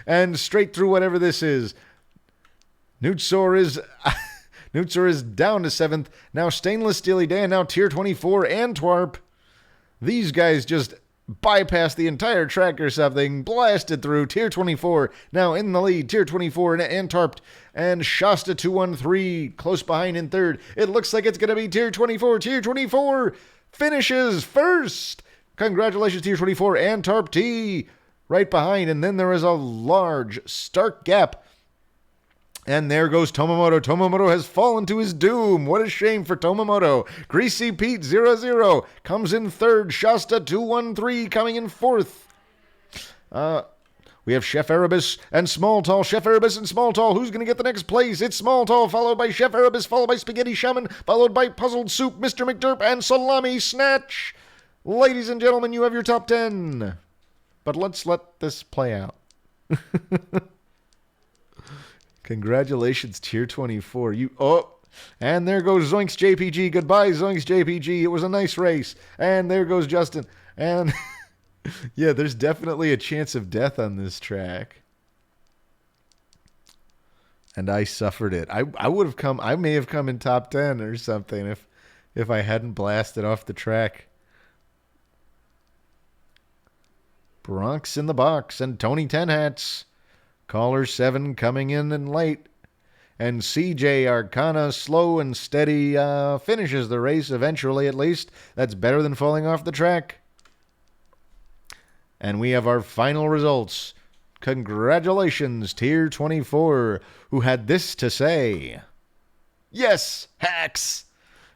And straight through whatever this is. Newtzor is down to 7th. Now Stainless Steely Dan, now Tier 24 Antwerp. These guys just bypassed the entire track or something. Blasted through. Tier 24 now in the lead. Tier 24 and Antwerp. And Shasta 213 close behind in third. It looks like it's going to be Tier 24. Tier 24 finishes first. Congratulations, Tier 24 Antwerp T. Right behind. And then there is a large, stark gap. And there goes Tomamoto. Tomamoto has fallen to his doom. What a shame for Tomamoto. Greasy Pete 00 comes in third. Shasta 213 coming in fourth. We have Chef Erebus and Small Tall. Chef Erebus and Small Tall. Who's going to get the next place? It's Small Tall, followed by Chef Erebus, followed by Spaghetti Shaman, followed by Puzzled Soup, Mr. McDerp, and Salami Snatch. Ladies and gentlemen, you have your top 10. But let's let this play out. Congratulations, Tier 24. And there goes Zoinks JPG. Goodbye, Zoinks JPG. It was a nice race. And there goes Justin. And yeah, there's definitely a chance of death on this track. And I suffered it. I may have come in top 10 or something if I hadn't blasted off the track. Bronx in the box and Tony 10 Hats. Caller 7 coming in late. And CJ Arcana, slow and steady, finishes the race eventually at least. That's better than falling off the track. And we have our final results. Congratulations, Tier 24, who had this to say. Yes, hacks!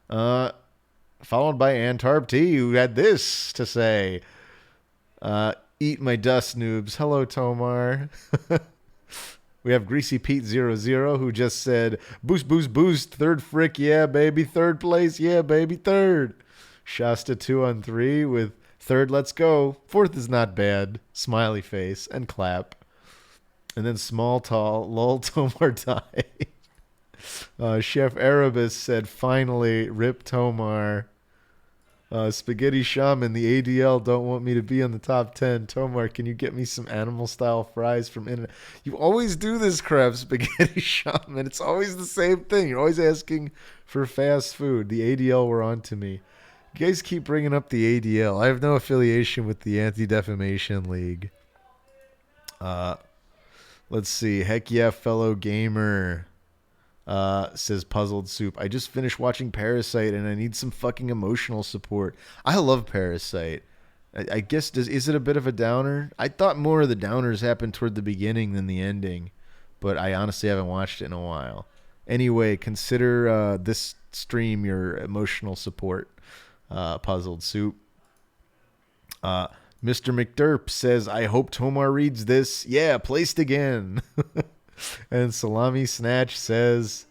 Followed by Antwerp T, who had this to say. Eat my dust, noobs. Hello, Tomar. We have Greasy Pete 00, who just said, boost, boost, boost, third frick, yeah, baby, third place, yeah, baby, third. Shasta 213 with third, let's go. Fourth is not bad, smiley face, and clap. And then Small Tall, lol, Tomar die. Chef Erebus said, finally, rip Tomar. Spaghetti Shaman, the ADL don't want me to be on the top 10. Tomar, can you get me some animal-style fries from In-N-Out? You always do this crap, Spaghetti Shaman. It's always the same thing. You're always asking for fast food. The ADL were on to me. You guys keep bringing up the ADL. I have no affiliation with the Anti-Defamation League. Let's see. Heck yeah, fellow gamer. Says Puzzled Soup. I just finished watching Parasite and I need some fucking emotional support. I love Parasite. I guess is it a bit of a downer? I thought more of the downers happened toward the beginning than the ending, but I honestly haven't watched it in a while. Anyway, consider this stream your emotional support. Puzzled Soup. Mr. McDurp says, I hope Tomar reads this. Yeah, placed again. And Salami Snatch says,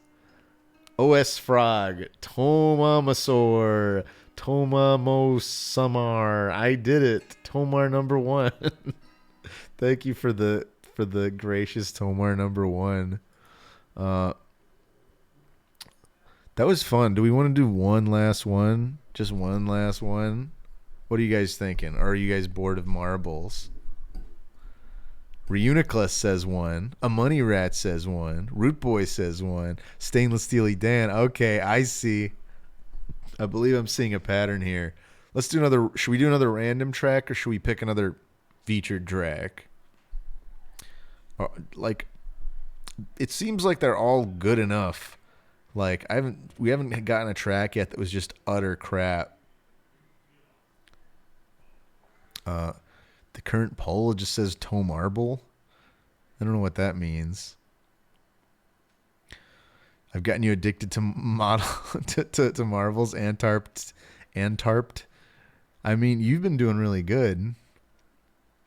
OS Frog, Toma Masor, Toma Mo Samar. I did it. Tomar number 1. Thank you for the gracious Tomar number 1. That was fun. Do we want to do one last one? Just one last one? What are you guys thinking? Or are you guys bored of marbles? Reuniclus says 1. A Money Rat says 1. Root Boy says 1. Stainless Steely Dan. Okay, I see. I believe I'm seeing a pattern here. Let's do another. Should we do another random track or should we pick another featured track? Like, it seems like they're all good enough. Like, we haven't gotten a track yet that was just utter crap. The current poll just says Tomarble. I don't know what that means. I've gotten you addicted to to Marvel's Antarpt. I mean, you've been doing really good.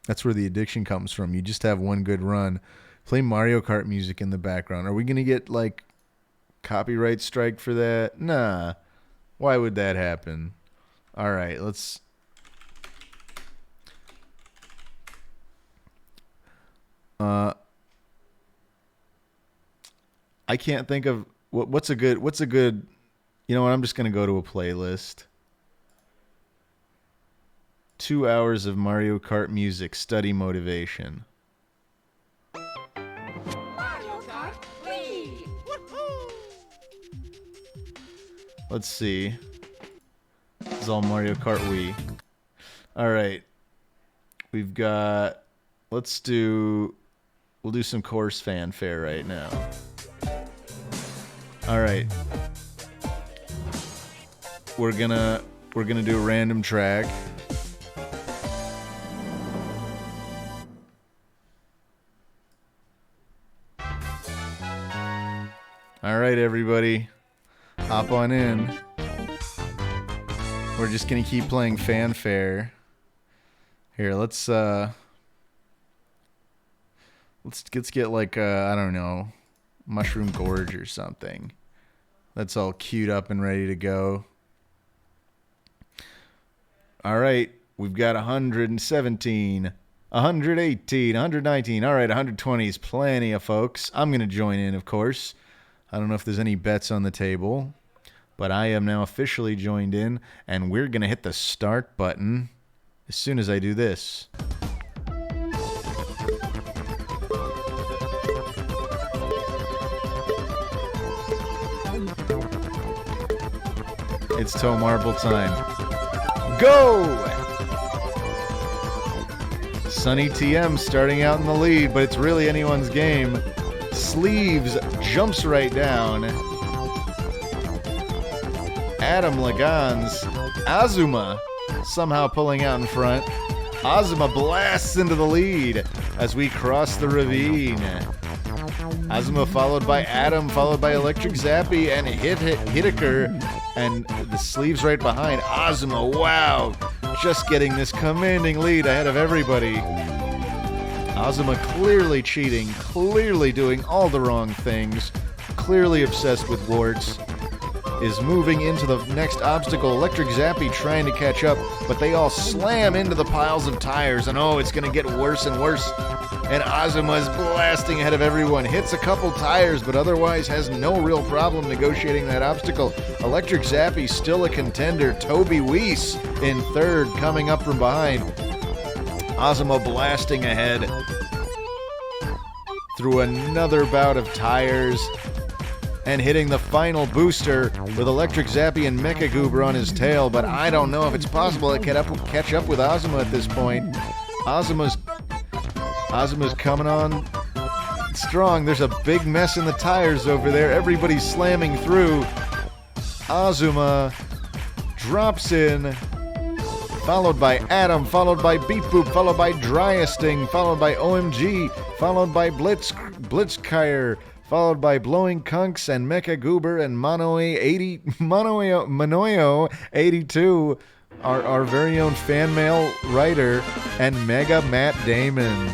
That's where the addiction comes from. You just have one good run. Play Mario Kart music in the background. Are we gonna get like copyright strike for that? Nah. Why would that happen? All right, let's. I can't think of what's a good. You know what? I'm just gonna go to a playlist. 2 hours of Mario Kart music, study motivation. Mario Kart Wii! Woohoo! Let's see. This is all Mario Kart Wii. All right. We've got. We'll do some course fanfare right now. All right. We're gonna do a random track. All right, everybody, hop on in. We're just gonna keep playing fanfare. Here, let's get like I don't know, Mushroom Gorge or something. That's all queued up and ready to go. All right, we've got 117, 118, 119. All right, 120 is plenty of folks. I'm gonna join in, of course. I don't know if there's any bets on the table, but I am now officially joined in, and we're gonna hit the start button as soon as I do this. It's Tomarble time. Go! Sunny TM starting out in the lead, but it's really anyone's game. Sleeves jumps right down. Adam Lagans. Azuma somehow pulling out in front. Azuma blasts into the lead as we cross the ravine. Azuma followed by Adam, followed by Electric Zappy, and Hittaker, and the Sleeves right behind. Azuma, wow, just getting this commanding lead ahead of everybody. Azuma clearly cheating, clearly doing all the wrong things, clearly obsessed with warts, is moving into the next obstacle. Electric Zappy trying to catch up, but they all slam into the piles of tires, and oh, it's going to get worse and worse. And Azuma is blasting ahead of everyone, hits a couple tires, but otherwise has no real problem negotiating that obstacle. Electric Zappy still a contender. Toby Weiss in third, coming up from behind. Azuma blasting ahead through another bout of tires and hitting the final booster with Electric Zappy and Mecha Goober on his tail, but I don't know if it's possible to catch up with Azuma at this point. Azuma's coming on strong. There's a big mess in the tires over there. Everybody's slamming through. Azuma drops in followed by Adam, followed by Beep Boop, followed by Dryesting, followed by OMG, followed by Blitzkire, followed by Blowing Kunks and Mecha Goober and Manoyo 82, our very own fan mail writer, and Mega Matt Damon.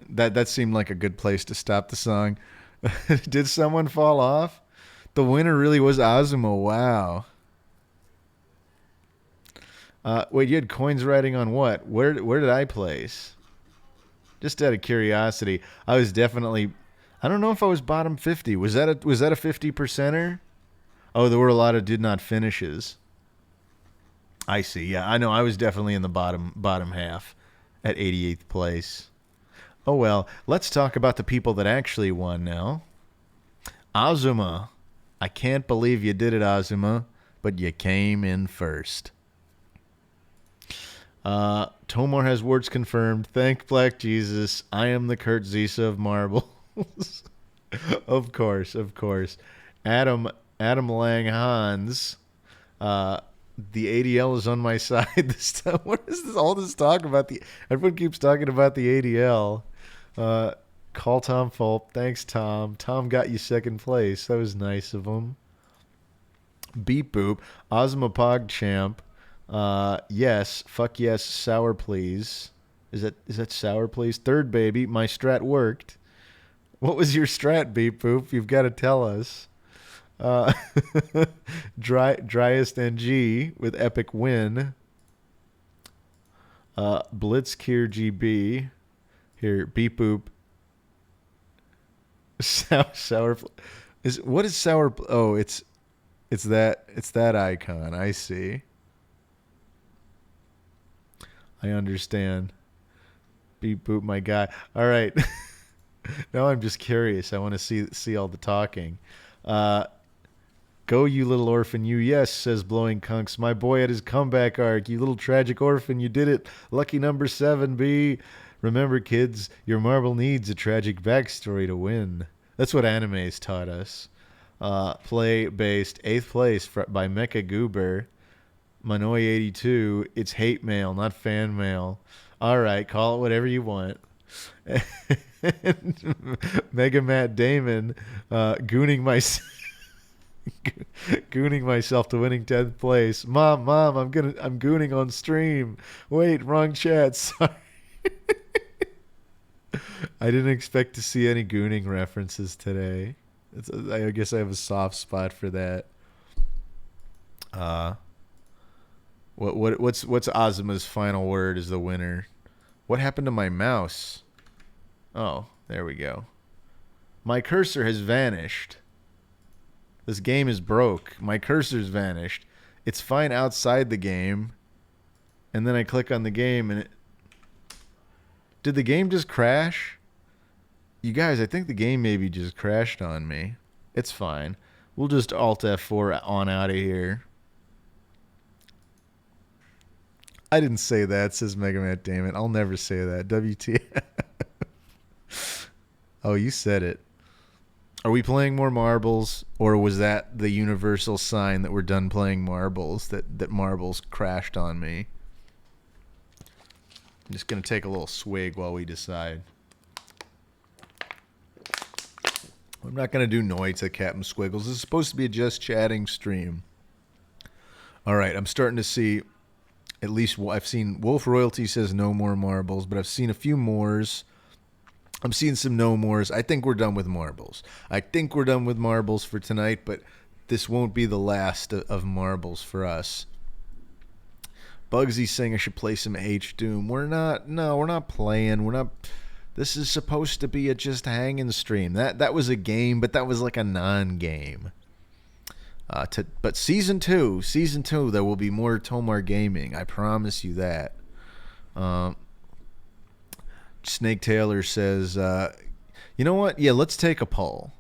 That seemed like a good place to stop the song. Did someone fall off? The winner really was Azuma. Wow. Wait, you had coins riding on what? Where did I place? Just out of curiosity, I was definitely. I don't know if I was bottom 50. Was that a 50%er? Oh, there were a lot of did not finishes. I see. Yeah, I know. I was definitely in the bottom half at 88th place. Oh well, let's talk about the people that actually won now. Azuma. I can't believe you did it, Azuma, but you came in first. Tomar has words confirmed. Thank Black Jesus. I am the Kurt Zisa of marbles. Of course. Adam Lang Hans. The ADL is on my side this time. What is this? All this talk about everyone keeps talking about the ADL. Call Tom Fulp. Thanks, Tom. Tom got you second place. That was nice of him. Beep Boop. Ozma Pog Champ. Yes. Fuck yes. Sour please. Is that sour please? Third baby. My strat worked. What was your strat, Beep Boop? You've got to tell us. Driest NG with epic win. Blitzkier GB. Here, Beep Boop. Sour. What is sour? Oh, it's that icon. I see. I understand. Beep Boop, my guy. All right. Now I'm just curious. I want to see all the talking. Go, you little orphan, you. Yes, says Blowing Kunks. My boy at his comeback arc. You little tragic orphan, you did it. Lucky number 7B. Remember, kids, your marble needs a tragic backstory to win. That's what anime's taught us. Play-based 8th place by Mecha Goober. Manoi 82. It's hate mail, not fan mail. All right, call it whatever you want. Mega Matt Damon gooning myself to winning 10th place. Mom, I'm gooning on stream. Wait, wrong chat. Sorry. I didn't expect to see any gooning references today. I guess I have a soft spot for that. What's Azuma's final word as the winner? What happened to my mouse? Oh, there we go. My cursor has vanished. This game is broke. My cursor's vanished. It's fine outside the game. And then I click on the game and Did the game just crash? You guys, I think the game maybe just crashed on me. It's fine. We'll just Alt F4 on out of here. I didn't say that, says Mega Man. Damn it. I'll never say that. WTF. Oh, you said it. Are we playing more marbles, or was that the universal sign that we're done playing marbles, that marbles crashed on me? I'm just going to take a little swig while we decide. I'm not going to do noise at Captain Squiggles. This is supposed to be a just chatting stream. All right, I'm starting to see, at least I've seen, Wolf Royalty says no more marbles, but I've seen a few mores. I'm seeing some no mores. I think we're done with marbles. I think we're done with marbles for tonight, but this won't be the last of marbles for us. Bugsy's saying I should play some H-Doom. We're not playing. This is supposed to be a just hanging stream. That was a game, but that was like a non-game. But season two, there will be more Tomar gaming. I promise you that. Snake Taylor says, you know what? Yeah, let's take a poll.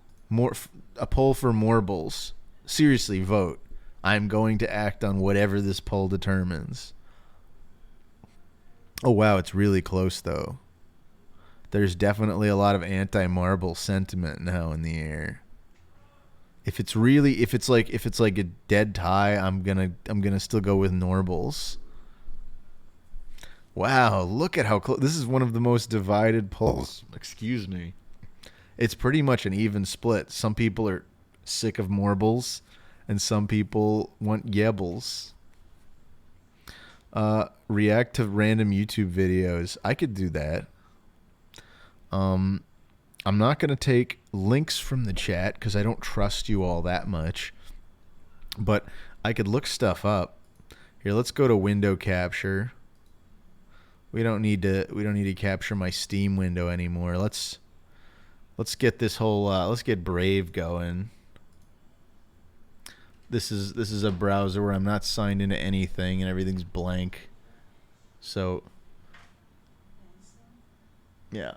A poll for marbles. Seriously, vote. I'm going to act on whatever this poll determines. Oh, wow, it's really close, though. There's definitely a lot of anti-marble sentiment now in the air. If it's like a dead tie, I'm gonna still go with Norbles. Wow, look at how close. This is one of the most divided polls. Excuse me. It's pretty much an even split. Some people are sick of Morbles, and some people want Yebbles. React to random YouTube videos. I could do that. I'm not going to take links from the chat because I don't trust you all that much. But I could look stuff up. Here, let's go to window capture. We don't need to capture my Steam window anymore. Let's get this whole let's get Brave going. This is a browser where I'm not signed into anything and everything's blank. So yeah.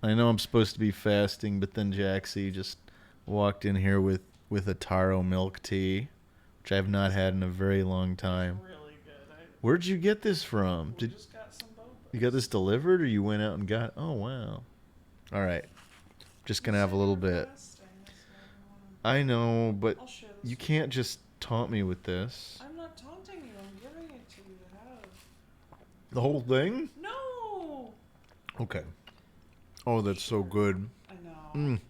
I know I'm supposed to be fasting, but then Jaxie just walked in here with a taro milk tea, which I have not had in a very long time. Really good. Where'd you get this from? We just got some boba. You got this delivered, or you went out and got? Oh wow! All right, just gonna have a little bit. I know, but I'll share this you with can't just taunt me with this. I'm not taunting you. I'm giving it to you to have. The whole thing? No. Okay. Oh, that's so good. I know. Mm.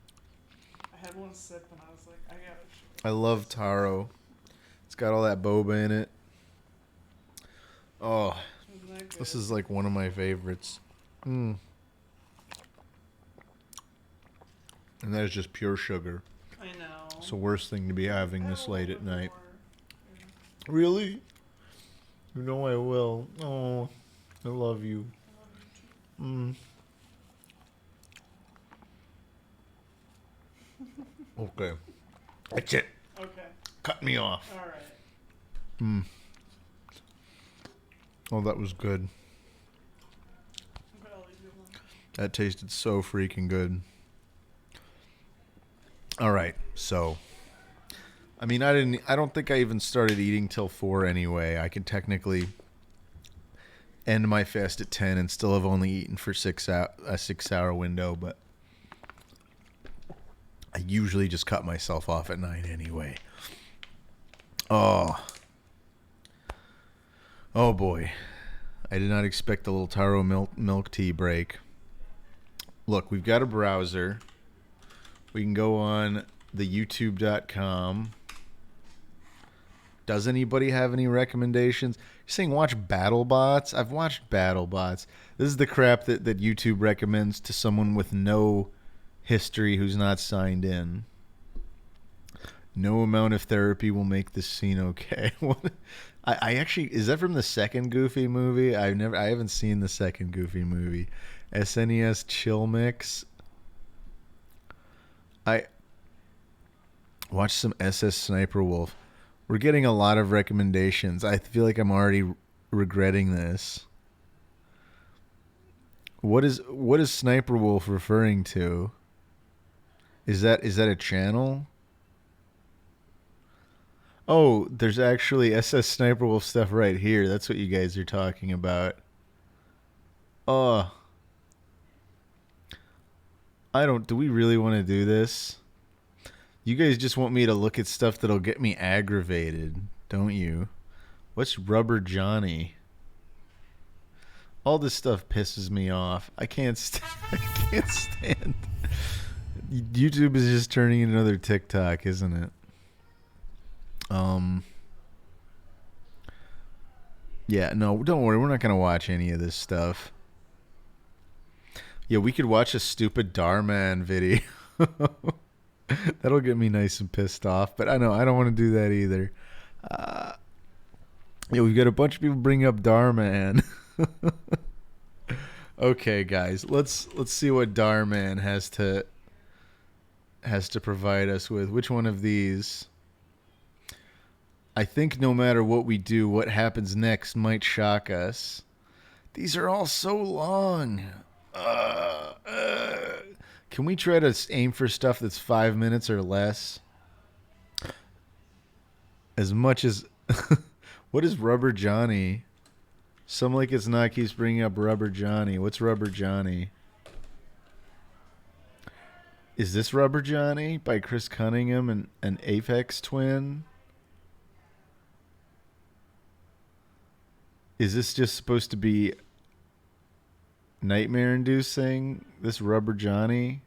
I had one sip and I was like, I gotta share. I love taro. It's got all that boba in it. Oh, Isn't that good? this is like one of my favorites. Mm. And that is just pure sugar. I know. It's the worst thing to be having I this have a late little at bit night. more. Really? You know I will. Oh, I love you. Mm. Okay. That's it. Okay. Cut me off. All right. Mm. Oh, that was good. Okay, I'll leave you alone. That tasted so freaking good. All right. So, I mean, I don't think I even started eating till 4 anyway. I can technically end my fast at 10 and still have only eaten for a 6-hour window, but I usually just cut myself off at 9 anyway. Oh boy. I did not expect a little taro milk tea break. Look, we've got a browser. We can go on the youtube.com. Does anybody have any recommendations? You're saying watch BattleBots? I've watched BattleBots. This is the crap that YouTube recommends to someone with no history who's not signed in. No amount of therapy will make this scene okay. What? I actually, is that from the second Goofy movie? I haven't seen the second Goofy movie. SNES Chill Mix. I watched some SS Sniper Wolf. We're getting a lot of recommendations. I feel like I'm already regretting this. What is Sniper Wolf referring to? Is that a channel? Oh, there's actually SS Sniper Wolf stuff right here. That's what you guys are talking about. Oh. Do we really want to do this? You guys just want me to look at stuff that'll get me aggravated, don't you? What's Rubber Johnny? All this stuff pisses me off. I can't stand. YouTube is just turning into another TikTok, isn't it? Yeah, no, don't worry. We're not going to watch any of this stuff. Yeah, we could watch a stupid Darman video. That'll get me nice and pissed off, but I know I don't want to do that either. Yeah, we've got a bunch of people bring up Darman. Okay, guys, let's see what Darman has to provide us with. Which one of these? I think no matter what we do, what happens next might shock us. These are all so long. Can we try to aim for stuff that's 5 minutes or less? As much as... What is Rubber Johnny? Some Like It's Not keeps bringing up Rubber Johnny. What's Rubber Johnny? Is this Rubber Johnny by Chris Cunningham and an Aphex Twin? Is this just supposed to be nightmare inducing? This Rubber Johnny?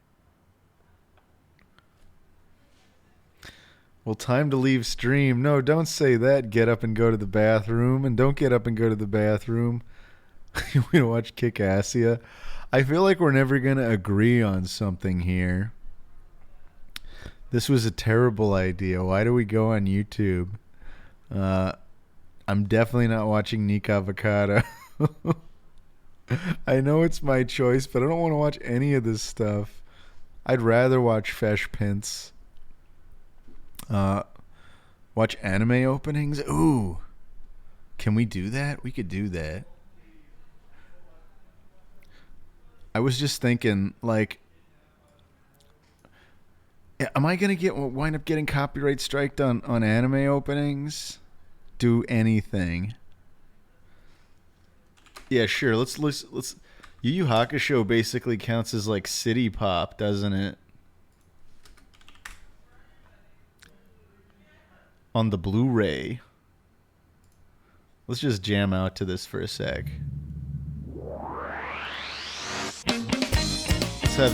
Well, time to leave stream. No, don't say that. Get up and go to the bathroom. And don't get up and go to the bathroom. You want to watch Kick-Assia? I feel like we're never going to agree on something here. This was a terrible idea. Why do we go on YouTube? I'm definitely not watching Nick Avocado. I know it's my choice, but I don't want to watch any of this stuff. I'd rather watch Fesh Pints. Watch anime openings. Ooh. Can we do that? We could do that. I was just thinking, like, am I gonna wind up getting copyright striked on anime openings? Do anything. Yeah, sure. Let's. Yu Yu Hakusho basically counts as like city pop, doesn't it? On the Blu-ray. Let's just jam out to this for a sec. Let's have